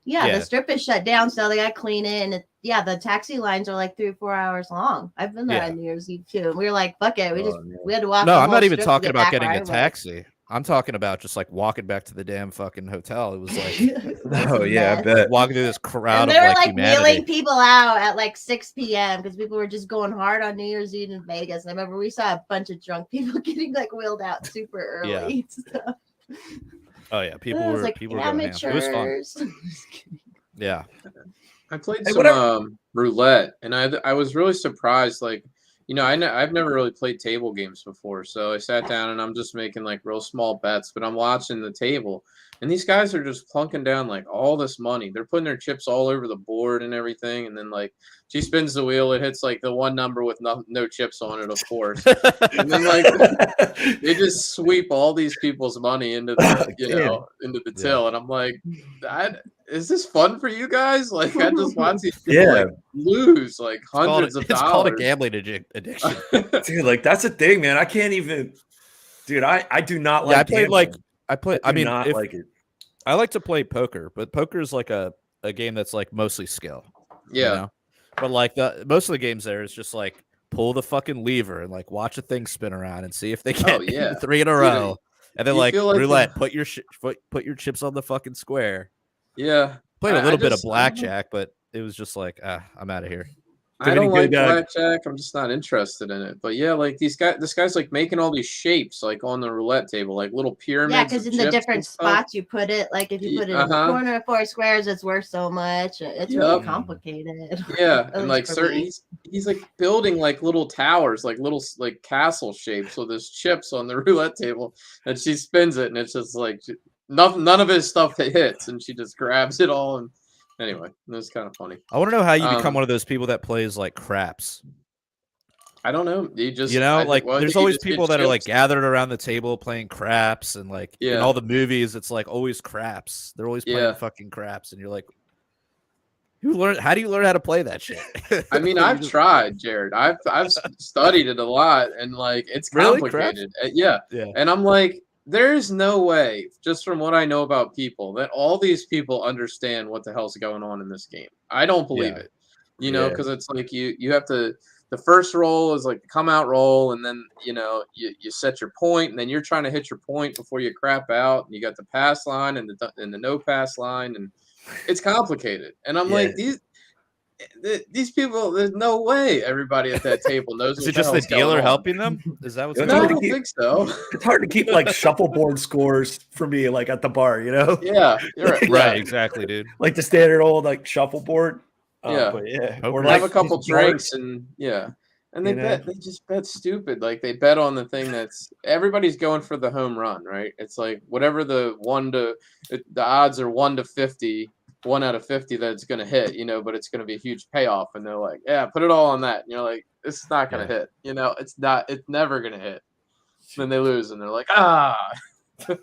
Yeah, the strip is shut down, so they got to clean it. And the taxi lines are like 3 or 4 hours long. I've been there on New Year's Eve too. And we were like, fuck it. We had to walk. No, I'm not even talking about getting a taxi. I'm talking about just like walking back to the damn fucking hotel. It was like, oh yeah, I bet walking through this crowd and they were like humanity. wheeling people out at like 6 p.m. because people were just going hard on New Year's Eve in Vegas. I remember we saw a bunch of drunk people getting like wheeled out super early. Yeah. Oh yeah, people were going ham. It was fun. Yeah, I played some roulette, and I was really surprised. Like, I've never really played table games before, so I sat down and I'm just making like real small bets, but I'm watching the table, and these guys are just plunking down like all this money. They're putting their chips all over the board and everything, and then like she spins the wheel, it hits like the one number with no chips on it, of course, and then like they just sweep all these people's money into the into the till, and I'm like, is this fun for you guys? Like I just watch these people lose like hundreds of dollars. It's called a gambling addiction. Dude, like that's the thing, man. I can't even. Dude, I do not like. I mean, I like to play poker, but poker is like a game that's like mostly skill. Yeah. But like most of the games there is just like pull the fucking lever and like watch a thing spin around and see if they get 3 in a row, and then like roulette, put your chips on the fucking square. Yeah, played a little bit of blackjack, but it was just like I'm out of here. I don't like blackjack. I'm just not interested in it. But yeah, like this guy's like making all these shapes like on the roulette table, like little pyramids. Yeah, because in the different spots you put it, like if you put it in the corner of 4 squares, it's worth so much. It's really complicated. Yeah, and like he's like building like little towers, like little like castle shapes with his chips on the roulette table, and she spins it, and it's just like none of his stuff hits, and she just grabs it all and. Anyway, it was kind of funny. I want to know how you become one of those people that plays like craps. I don't know. You just there's always people that are like gathered around the table playing craps, and like in all the movies, it's like always craps. They're always playing fucking craps, and you're like, How do you learn how to play that shit? I mean, I've tried, Jared. I've studied it a lot, and like it's Really? complicated. Yeah. And I'm like, there's no way, just from what I know about people, that all these people understand what the hell's going on in this game. I don't believe it. You know, because it's like you have to. The first roll is like the come out roll, and then you set your point, and then you're trying to hit your point before you crap out, and you got the pass line and the no pass line, and it's complicated. And I'm like, these people, there's no way everybody at that table knows. Is it just the dealer helping them? Is that what's going on? I don't think so. It's hard to keep like shuffleboard scores for me, like at the bar, you know? Yeah, you're right. Right, exactly, dude. Like the standard old like shuffleboard. But or have like a couple drinks and and they just bet stupid. Like they bet on the thing that's everybody's going for the home run, right? It's like whatever the odds are 1 to 50. 1 out of 50 that it's going to hit, but it's going to be a huge payoff. And they're like, yeah, put it all on that. And you're like, it's not going to hit, it's never going to hit. Then they lose and they're like, Let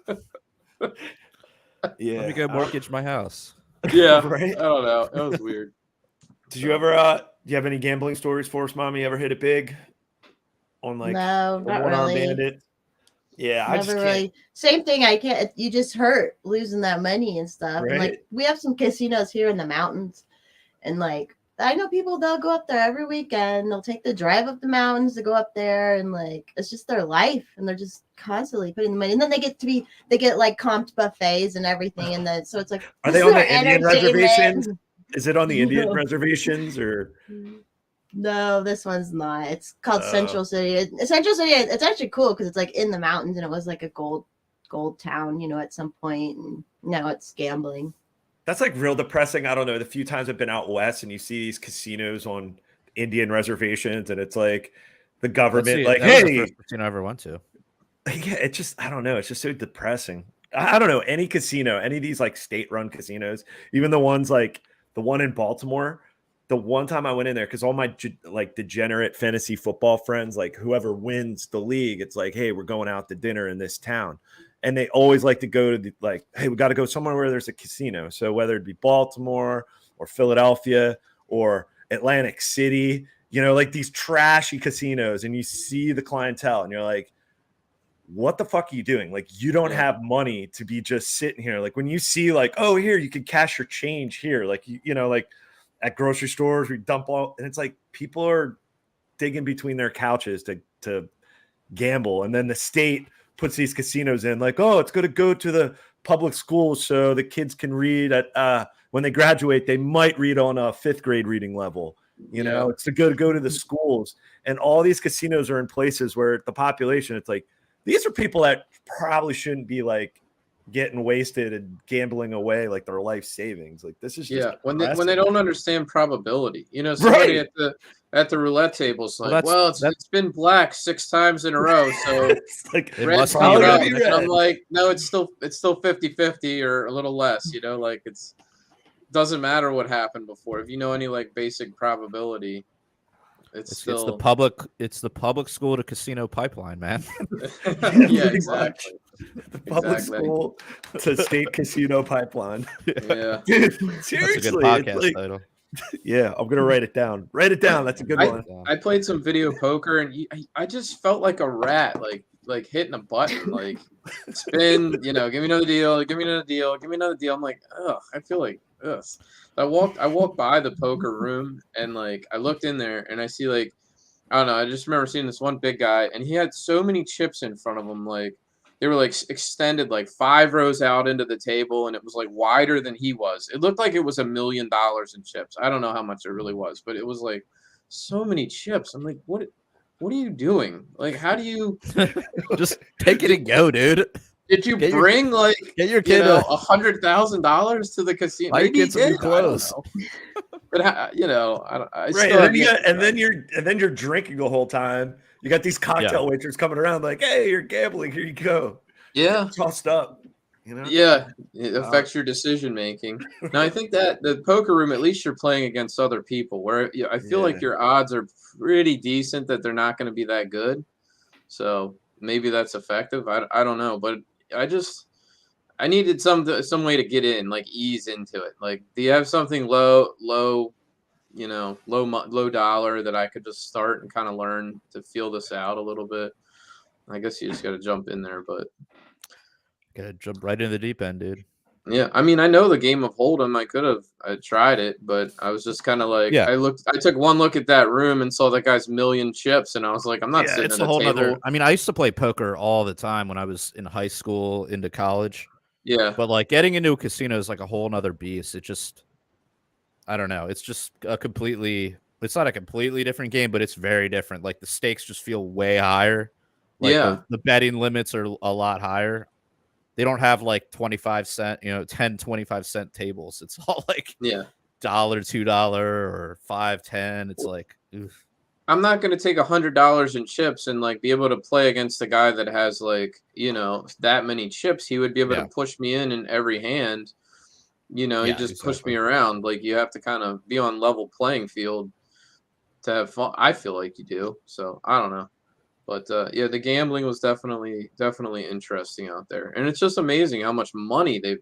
me go mortgage my house. Yeah. Right? I don't know. It was weird. Did you ever, do you have any gambling stories for us, Mommy? Ever hit it big on like no, not one-arm really. bandit? Yeah, Never really. Same thing. I can't. You just hurt losing that money and stuff. Right. And like we have some casinos here in the mountains, and like I know people, they'll go up there every weekend. They'll take the drive up the mountains to go up there, and like it's just their life, and they're just constantly putting the money. And then they get like comped buffets and everything, and then so it's like, are they on the Indian reservations? Is it on the Indian reservations or? No, this one's not. It's called Central City. Central City, it's actually cool because it's like in the mountains, and it was like a gold town, at some point, and now it's gambling. That's like real depressing. I don't know. The few times I've been out west and you see these casinos on Indian reservations, and it's like the government, like, hey, the first casino I ever went to. Yeah, it's just, I don't know. It's just so depressing. I don't know. Any casino, any of these like state-run casinos, even the ones like the one in Baltimore. The one time I went in there, because all my like degenerate fantasy football friends, like whoever wins the league, it's like, hey, we're going out to dinner in this town. And they always like to go to hey, we got to go somewhere where there's a casino. So whether it be Baltimore or Philadelphia or Atlantic City, like these trashy casinos, and you see the clientele and you're like, what the fuck are you doing? Like, you don't have money to be just sitting here. Like when you see like, oh, here, you can cash your change here. Like, like, at grocery stores, we dump all, and it's like people are digging between their couches to gamble, and then the state puts these casinos in, like, oh, it's going to go to the public schools so the kids can read at when they graduate, they might read on a 5th grade reading level. It's to go to the schools, and all these casinos are in places where the population, it's like these are people that probably shouldn't be like getting wasted and gambling away like their life savings. Like this is just when they don't understand probability. Somebody at the roulette table is like, it's been black 6 times in a row, so it's like red must coming up. be And red. I'm like, no, it's still 50-50 or a little less. Like it's doesn't matter what happened before. If you know any like basic probability, it's the public school to casino pipeline, man. Yeah, exactly. The public school to state casino pipeline. Yeah. Dude, That's seriously. a good podcast title. Yeah, I'm going to write it down. Write it down. That's a good one. I played some video poker, and I just felt like a rat, like hitting a button, like spin, give me another deal, give me another deal, give me another deal. I'm like, ugh, I feel like, ugh. I walked by the poker room, and like I looked in there, and I see like, I don't know, I just remember seeing this one big guy, and he had so many chips in front of him, like they were like extended like 5 rows out into the table, and it was like wider than he was. It looked like it was $1 million in chips. I don't know how much it really was, but it was like so many chips. I'm like, what are you doing? Like, how do you just take it and go, dude? Did you get your kid $100,000 to the casino? Maybe get some new clothes. But I right, and then you're drinking the whole time. You got these cocktail waiters coming around like, hey, you're gambling. Here you go. Yeah, tossed up. Yeah, it affects your decision making. Now, I think that the poker room, at least you're playing against other people, where I feel like your odds are pretty decent that they're not going to be that good. So maybe that's effective. I don't know, but I needed some way to get in, like ease into it. Like, do you have something low, low dollar that I could just start and kind of learn to feel this out a little bit? I guess you just got to jump in there, but Gotta jump right into the deep end, dude. yeah, I mean, I know the game of Hold'em. I tried it, but I was just kind of like, Yeah. I took one look at that room and saw that guy's million chips, and I was like, I'm not sitting It's at a a whole table. nother. I mean, I used to play poker all the time when I was in high school into college. Yeah, But like getting into a casino is like a whole nother beast. It just, I don't know. It's just it's not a completely different game, but it's very different. Like the stakes just feel way higher. Like yeah. the betting limits are a lot higher. They don't have like 25-cent, 10, 25-cent tables. It's all like Yeah. $1, $2, or $5, $10. It's like, oof. I'm not going to take $100 in chips and like be able to play against a guy that has like, that many chips. He would be able to push me in every hand. He just pushed me around. Like, you have to kind of be on level playing field to have fun. I feel like you do. So I don't know. But yeah, the gambling was definitely interesting out there, and it's just amazing how much money the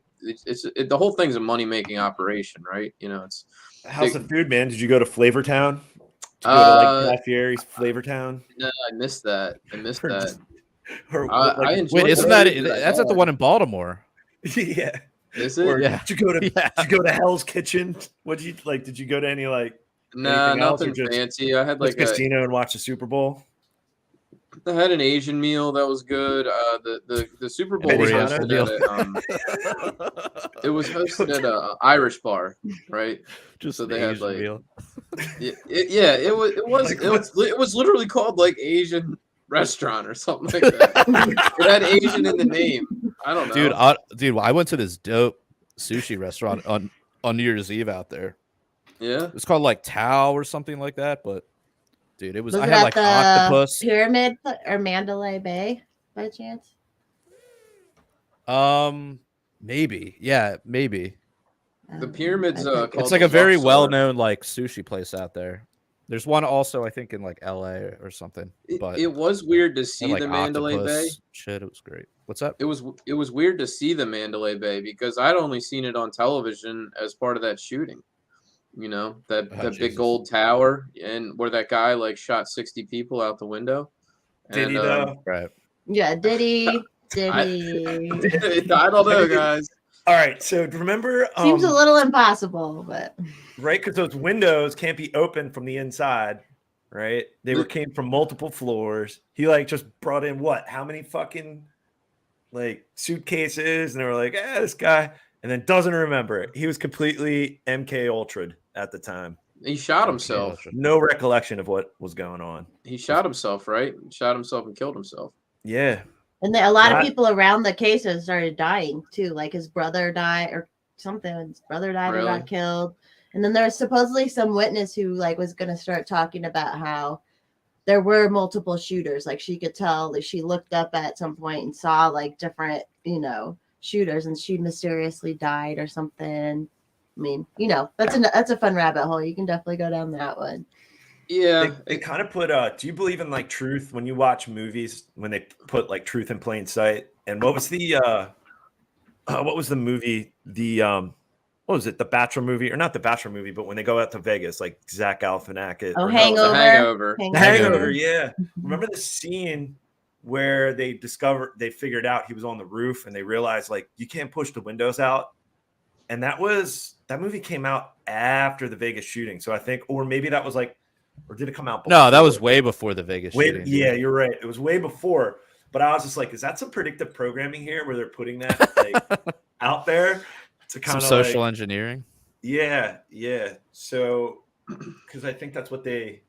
whole thing's a money making operation, right? It's how's the food, man? Did you go to Flavor Town? Did you go to like Guy Fieri's Flavor Town? No, I missed that. I Wait, isn't that's at the one in Baltimore? Yeah. Is it? Or did you go to Hell's Kitchen? What did you like? Did you go to any like? No, nothing fancy. I had like a casino and watch the Super Bowl. I had an Asian meal that was good. The Super Bowl was hosted it was hosted at a Irish bar, right? Just so they had like meal. It was literally called like Asian restaurant or something like that. It had Asian in the name. I don't know, dude. I went to this dope sushi restaurant on New Year's Eve out there. Yeah, it's called like Tao or something like that, but. Dude, I had like octopus. Pyramid or Mandalay Bay by chance? Maybe. Yeah, maybe. The Pyramid's called it's like a very well-known like sushi place out there. There's one also, I think, in like LA or something. But it was weird to see like the Mandalay Bay. Shit, it was great. What's up? It was weird to see the Mandalay Bay because I'd only seen it on television as part of that shooting. That big gold tower, and where that guy like shot 60 people out the window. Did he though? Right. Yeah, did he? I don't know, guys. All right, so remember, seems a little impossible, but right, because those windows can't be open from the inside, right? They came from multiple floors. He like just brought in how many fucking like suitcases, and they were like, this guy. And then doesn't remember it. He was completely MK Ultra'd at the time. He shot himself. No recollection of what was going on. He shot himself, right? Shot himself and killed himself. Yeah. And a lot of people around the cases started dying too. Like his brother died or something. His brother died and got killed. And then there was supposedly some witness who like was going to start talking about how there were multiple shooters. Like she could tell, like she looked up at some point and saw like different, shooters, and she mysteriously died or something. I mean, that's a fun rabbit hole. You can definitely go down that one. Yeah, they kind of put do you believe in like truth when you watch movies, when they put like truth in plain sight? And what was the movie, what was it, the Bachelor movie, or not the Bachelor movie, but when they go out to Vegas, like Zach Galifianakis? Hangover. Hangover, yeah. Remember the scene where they figured out he was on the roof, and they realized like you can't push the windows out. And that movie came out after the Vegas shooting. So I think, or maybe that was like, or did it come out before? No, that was way before the Vegas shooting. Yeah, you're right. It was way before. But I was just like, is that some predictive programming here where they're putting that like out there to kind of social engineering? Yeah. So, because I think that's what I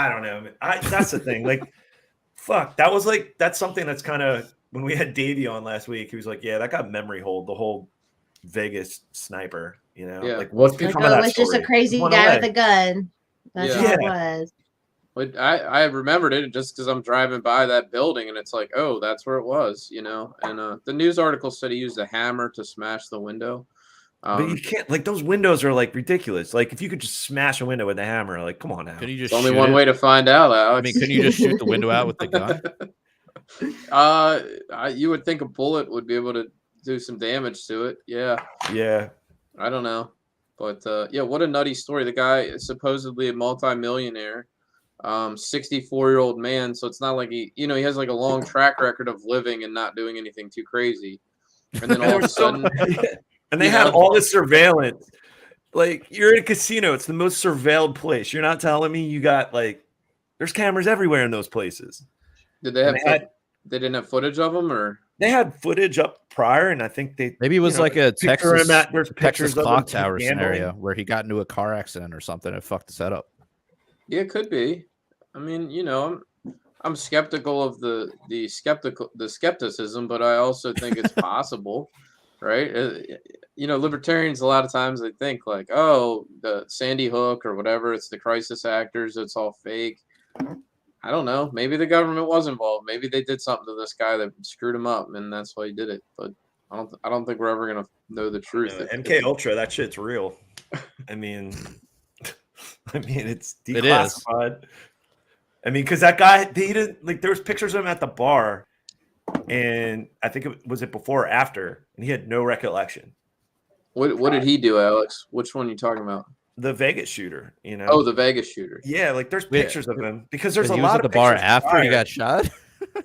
don't know. That's the thing. Like, fuck, that's something that's kind of, when we had Davey on last week, he was like, yeah, that got memory hold, the whole Vegas sniper, Yeah. Like what's become of that was just a crazy guy with a gun. That's all it was. But I remembered it just because I'm driving by that building, and it's like, oh, that's where it was, And the news article said he used a hammer to smash the window. But you can't, like, those windows are like ridiculous. Like, if you could just smash a window with a hammer, like, come on now. There's only one way to find out, Alex. I mean, couldn't you just shoot the window out with the gun? You would think a bullet would be able to do some damage to it. Yeah. I don't know. But yeah, what a nutty story. The guy is supposedly a multimillionaire, 64-year-old man. So it's not like he has like a long track record of living and not doing anything too crazy. And then all of a sudden, and they had all this surveillance. Like, you're in a casino. It's the most surveilled place. You're not telling me you got like, there's cameras everywhere in those places. Did they have? They didn't have footage of them, or they had footage up prior, and I think maybe it was like a Texas clock tower scenario gambling. where he got into a car accident or something and fucked the setup. Yeah, it could be. I mean, I'm skeptical of the skepticism, but I also think it's possible, right? Libertarians a lot of times they think like, oh, the Sandy Hook or whatever, it's the crisis actors, it's all fake. I don't know. Maybe the government was involved. Maybe they did something to this guy that screwed him up, and that's why he did it. But I don't think we're ever gonna know the truth. MK Ultra, that shit's real. I mean, it's declassified. Because that guy, they didn't like. There was pictures of him at the bar, and I think was it before or after, and he had no recollection. What did he do, Alex? Which one are you talking about? The Vegas shooter, Oh, the Vegas shooter. Yeah, like there's pictures of him because there's a he lot was at of the bar pictures after he got shot.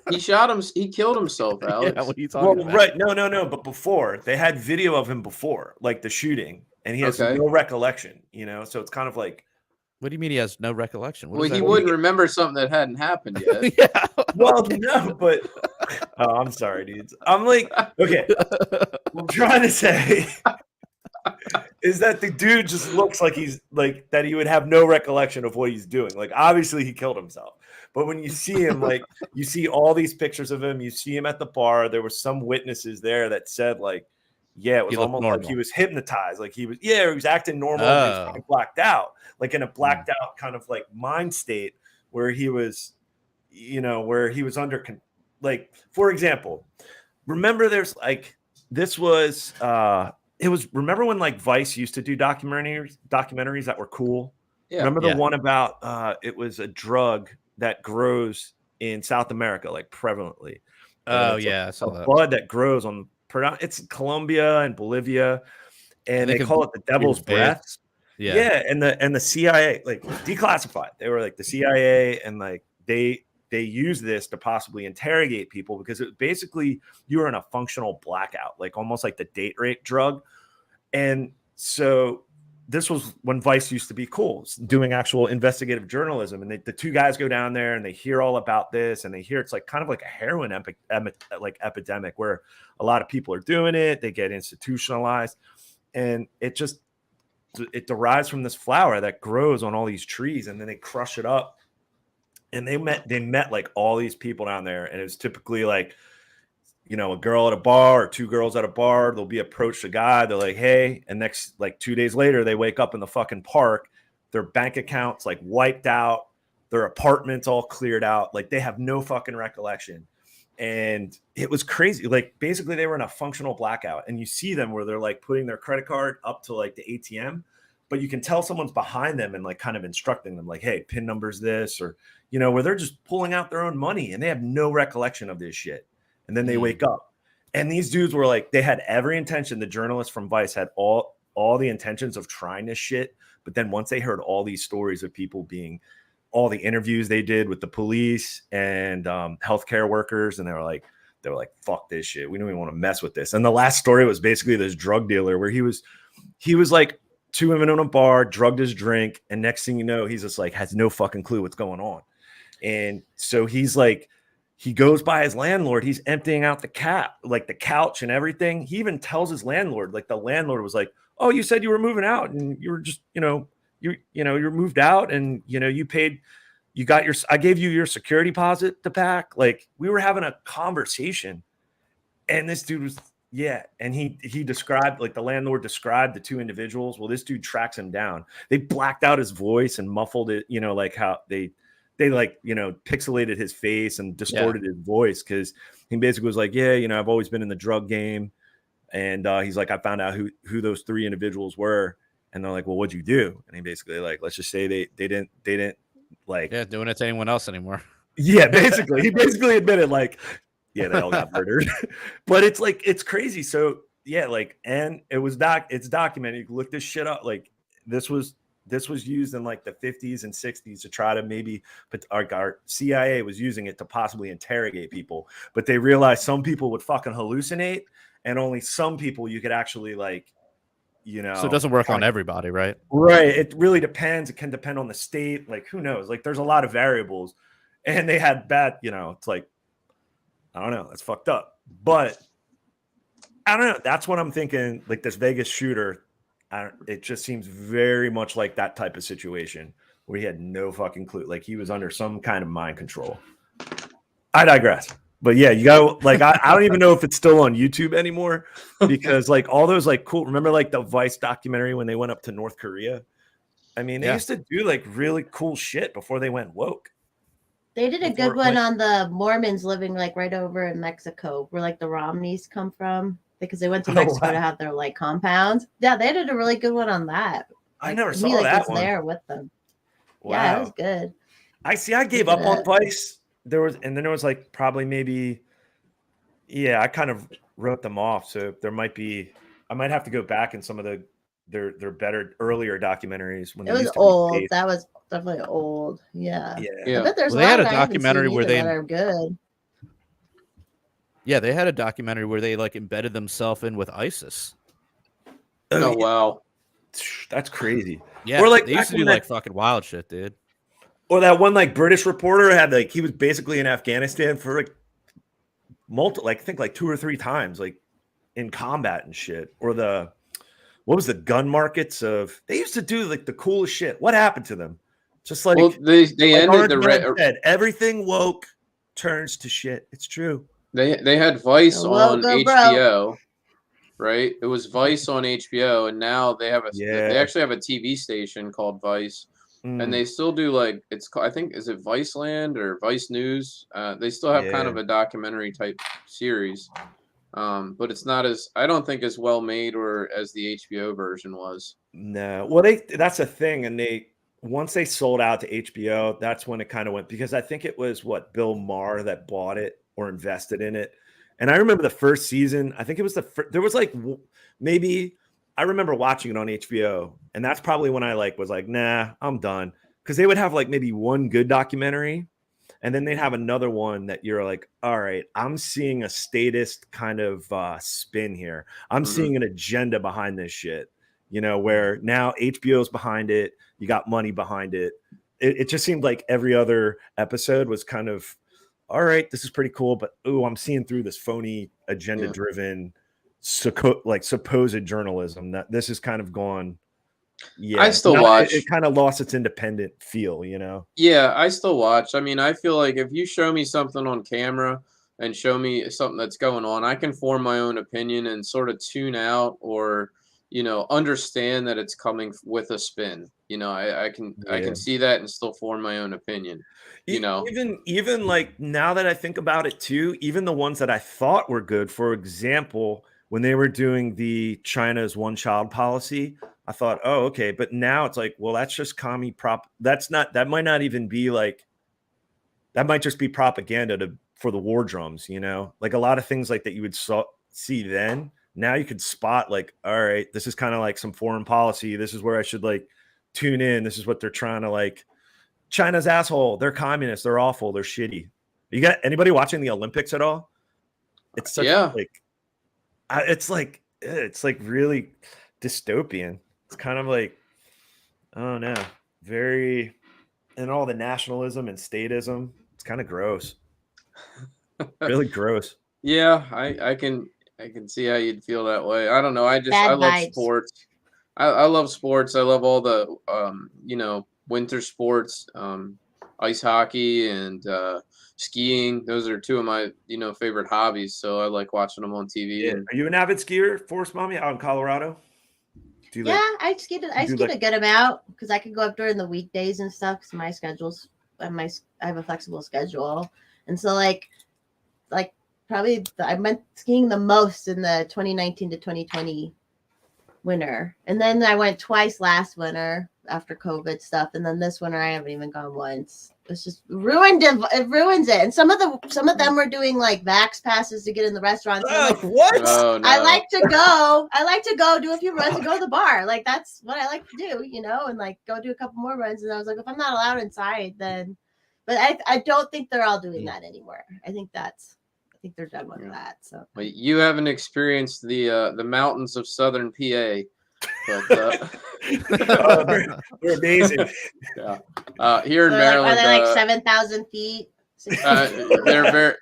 He shot him. He killed himself, Alex. Yeah, what are you talking about? Right? No. But before they had video of him before, like the shooting, and he has no recollection. So it's kind of like. What do you mean he has no recollection? Well, he wouldn't remember something that hadn't happened yet. Yeah. Well, no, but I'm sorry, dudes. I'm like, okay. What I'm trying to say is that the dude just looks like he's like that. He would have no recollection of what he's doing. Like, obviously, he killed himself. But when you see him, like, you see all these pictures of him. You see him at the bar. There were some witnesses there that said, like, yeah, it was almost normal. Like he was hypnotized. Like he was acting normal. And he was kind of blacked out, like in a blacked out kind of like mind state where he was, where he was under, like, for example, remember there's like, this was, remember when like Vice used to do documentaries that were cool? Yeah. Remember the one about, it was a drug that grows in South America, like prevalently. Oh yeah. I saw that. Blood that grows on, it's Colombia and Bolivia, and they call it the devil's breath. Yeah, and the CIA, like, declassified. They were like the CIA, and like they use this to possibly interrogate people because it basically you were in a functional blackout, like almost like the date rape drug. And so this was when Vice used to be cool, doing actual investigative journalism. And the two guys go down there and they hear all about this, and they hear it's like kind of like a heroin epidemic where a lot of people are doing it. They get institutionalized, and it derives from this flower that grows on all these trees, and then they crush it up. And they met like all these people down there, and it was typically like, a girl at a bar or two girls at a bar. They'll be approached a guy. They're like, hey, and next, like 2 days later, they wake up in the fucking park. Their bank accounts like wiped out, their apartments all cleared out. Like they have no fucking recollection. And it was crazy. Like basically they were in a functional blackout, and you see them where they're like putting their credit card up to like the ATM, but you can tell someone's behind them and like kind of instructing them like, hey, PIN number's this, or, where they're just pulling out their own money and they have no recollection of this shit. And then they wake up, and these dudes were like, they had every intention. The journalists from Vice had all the intentions of trying this shit. But then once they heard all these stories of people all the interviews they did with the police and healthcare workers, and they were like, fuck this shit. We don't even want to mess with this. And the last story was basically this drug dealer where he was like two women in a bar, drugged his drink. And next thing you know, he's just like, has no fucking clue what's going on. And so he's like, he goes by his landlord. He's emptying out the couch and everything. He even tells his landlord, like the landlord was like, oh, you said you were moving out and you were just, you're moved out, and, I gave you your security deposit to pack. Like we were having a conversation, and this dude was, and he described, like the landlord described the two individuals. Well, this dude tracks him down. They blacked out his voice and muffled it, like how they like, pixelated his face and distorted his voice. Cause he basically was like, I've always been in the drug game. And he's like, I found out who those three individuals were. And they're like, well, what'd you do? And he basically like, let's just say they didn't like, doing it to anyone else anymore. Yeah, basically. He basically admitted like, Yeah, they all got murdered. But it's like, it's crazy. So yeah, like, and it's documented. You can look this shit up. Like this was used in like the 50s and 60s to try to maybe, but our CIA was using it to possibly interrogate people, but they realized some people would fucking hallucinate, and only some people you could actually like, so it doesn't work on everybody, right? Right. It really depends. It can depend on the state. Like, who knows? Like, there's a lot of variables, and they had bad, it's like, I don't know. That's fucked up. But I don't know. That's what I'm thinking. Like this Vegas shooter, it just seems very much like that type of situation where he had no fucking clue. Like he was under some kind of mind control. I digress. But yeah, you got like, I don't even know if it's still on YouTube anymore, because like all those like cool, remember like the Vice documentary when they went up to North Korea? I mean, they used to do like really cool shit before they went woke. They did a good one on the Mormons living like right over in Mexico, where like the Romneys come from, because they went to Mexico to have their like compounds. Yeah, they did a really good one on that. Like, I never he, saw like, that was one. there with them. Wow. Yeah, it was good. I gave up on Vice. There was like probably maybe, I kind of wrote them off. So there might be, I might have to go back in some of their better earlier documentaries when it was old. That was definitely old. Yeah. I bet there's they had a documentary where they are good. Yeah, they had a documentary where they like embedded themselves in with ISIS. Oh wow, that's crazy. Yeah, or like they used to do like fucking wild shit, dude. Or that one like British reporter had like, he was basically in Afghanistan for like I think like 2 or 3 times, like in combat and shit. Or what was the gun markets of? They used to do like the coolest shit. What happened to them? Just like, well, they ended said, everything woke turns to shit. It's true. They had Vice on HBO, right? It was Vice on HBO, and now they actually have a TV station called Vice, and they still do like I think, is it Viceland or Vice News? They still have kind of a documentary type series, but it's not I don't think as well made or as the HBO version was. No, well, that's a thing, and once they sold out to HBO, that's when it kind of went, because I think it was Bill Maher that bought it or invested in it. And I remember the first season, I think it was there was like, maybe I remember watching it on HBO, and that's probably when I was like, nah, I'm done. Cause they would have like maybe one good documentary, and then they'd have another one that you're like, all right, I'm seeing a statist kind of spin here. I'm seeing an agenda behind this shit, where now HBO's behind it. You got money behind it. It just seemed like every other episode was kind of, all right, this is pretty cool, but I'm seeing through this phony agenda-driven, supposed journalism that this is kind of gone. Yeah, I still watch. It kind of lost its independent feel, Yeah, I still watch. I mean, I feel like if you show me something on camera and show me something that's going on, I can form my own opinion and sort of tune out or, understand that it's coming with a spin. I can see that and still form my own opinion. Even like now that I think about it too, even the ones that I thought were good, for example, when they were doing the China's one-child policy, I thought, oh, okay. But now it's like, well, that's just commie prop. That might not even be like, that might just be propaganda for the war drums, like a lot of things like that you would see then. Now you could spot like, all right, this is kind of like some foreign policy. This is where I should like tune in. This is what they're trying to like. China's asshole. They're communists. They're awful. They're shitty. You got anybody watching the Olympics at all? It's such it's like really dystopian. It's kind of like, I don't know, very, and all the nationalism and statism. It's kind of gross. Really gross. Yeah, I can see how you'd feel that way. I don't know. I love sports. I love sports. I love all the winter sports, ice hockey and skiing. Those are 2 of my favorite hobbies. So I like watching them on TV. Yeah. Are you an avid skier, Forrest Mommy, out in Colorado? I skied a good amount because I could go up during the weekdays and stuff. Because my schedule's, I have a flexible schedule, and so like probably I went skiing the most in the 2019 to 2020 winter, and then I went twice last winter, after COVID stuff, and then this winter I haven't even gone once. It's just ruined. It ruins it. And some of them were doing like vax passes to get in the restaurants. Like, what? Oh, no. I like to go do a few runs and go to the bar. Like that's what I like to do, and like go do a couple more runs. And I was like, if I'm not allowed inside, then. But I don't think they're all doing that anymore. I think they're done with that. So. Well, you haven't experienced the mountains of southern PA. But, they're amazing. Yeah. Here in Maryland, are they like 7,000 feet? They're very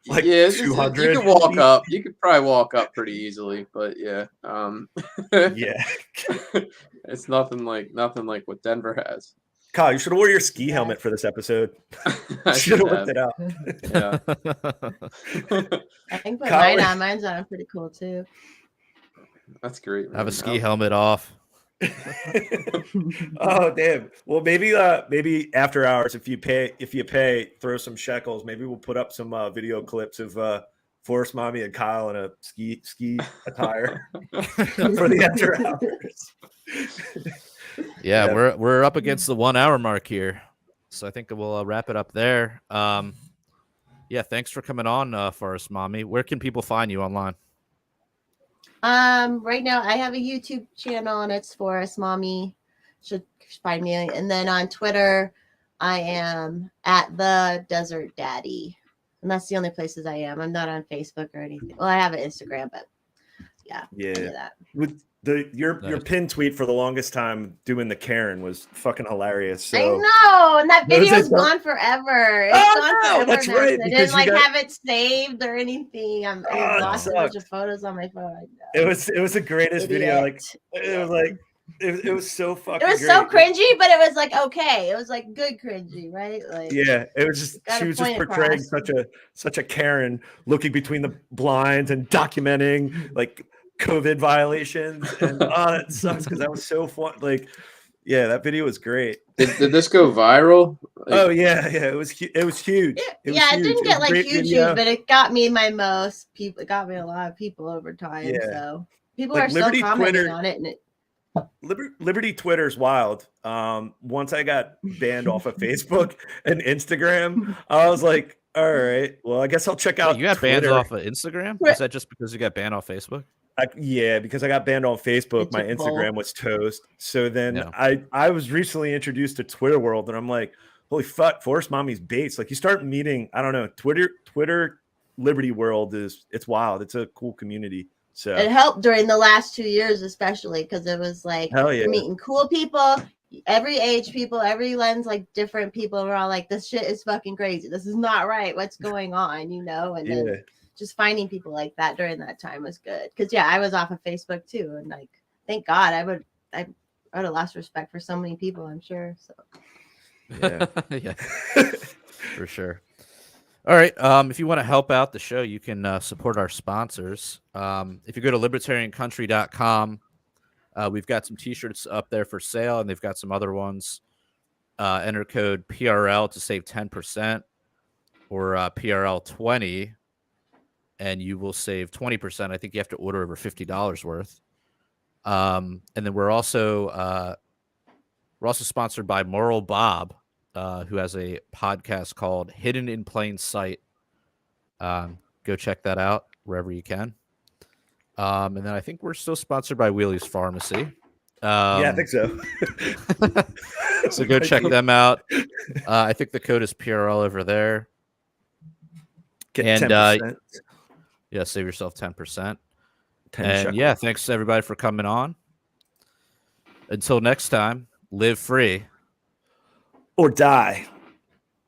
like yeah. 200. You can walk up. You could probably walk up pretty easily, but yeah. Yeah. It's nothing like what Denver has. Kyle, you should have wore your ski helmet for this episode. Should have whipped it out. Yeah. I can put mine on. Mine's on pretty cool too. That's great. Have a ski helmet off. Oh damn. Well, maybe after hours, if you pay, throw some shekels. Maybe we'll put up some video clips of Forest Mommy and Kyle in a ski attire for the after hours. Yeah, we're up against the 1 hour mark here, so I think we'll wrap it up there. Yeah, thanks for coming on, Forest Mommy. Where can people find you online? Right now I have a YouTube channel and it's Forest Mommy. Should find me. And then on Twitter, I am at the Desert Daddy. And that's the only places I am. I'm not on Facebook or anything. Well, I have an Instagram, but yeah. Yeah. With your pinned tweet for the longest time doing the Karen was fucking hilarious. So. I know, and that video is gone forever. It's gone forever. That's now. right. I didn't have it saved or anything. I lost a bunch of photos on my phone. It was the greatest video. Like it was like it was so fucking. It was great. so cringy, but it was like okay. It was like good cringy, right? Like yeah, it was just she was just portraying such a Karen, looking between the blinds and documenting like COVID violations, and that sucks because that was so fun. Like, yeah, that video was great. Did this go viral? Oh yeah, it was huge. It didn't get like huge, but it got me my most people. It got me a lot of people over time. Yeah. So people are still commenting on it, and Liberty Twitter's wild. Once I got banned off of Facebook and Instagram, I was like, all right, well, I guess I'll check out. Wait, you got Twitter. banned off of Instagram? Is that just because you got banned off Facebook? Yeah, because I got banned on Facebook, my Instagram was toast. So then I was recently introduced to Twitter world, and I'm like, holy fuck, Forest Mommy's base. Like you start meeting, I don't know, Twitter Liberty world it's wild. It's a cool community. So it helped during the last 2 years, especially because it was like you're meeting cool people, every age people, every lens, like different people. We're all like, this shit is fucking crazy. This is not right. What's going on? And then just finding people like that during that time was good. Because I was off of Facebook too, and like, thank God, I would have lost respect for so many people. I'm sure. So yeah, for sure. All right. If you want to help out the show, you can support our sponsors. If you go to libertariancountry.com, we've got some T-shirts up there for sale, and they've got some other ones. Enter code PRL to save 10%, or PRL 20. And you will save 20%. I think you have to order over $50 worth. And then we're also sponsored by Moral Bob, who has a podcast called Hidden in Plain Sight. Go check that out wherever you can. And then I think we're still sponsored by Wheelie's Pharmacy. Yeah, I think so. So go check them out. I think the code is PRL over there. Get 10%. Yeah, save yourself 10%. And thanks everybody for coming on. Until next time, live free or die.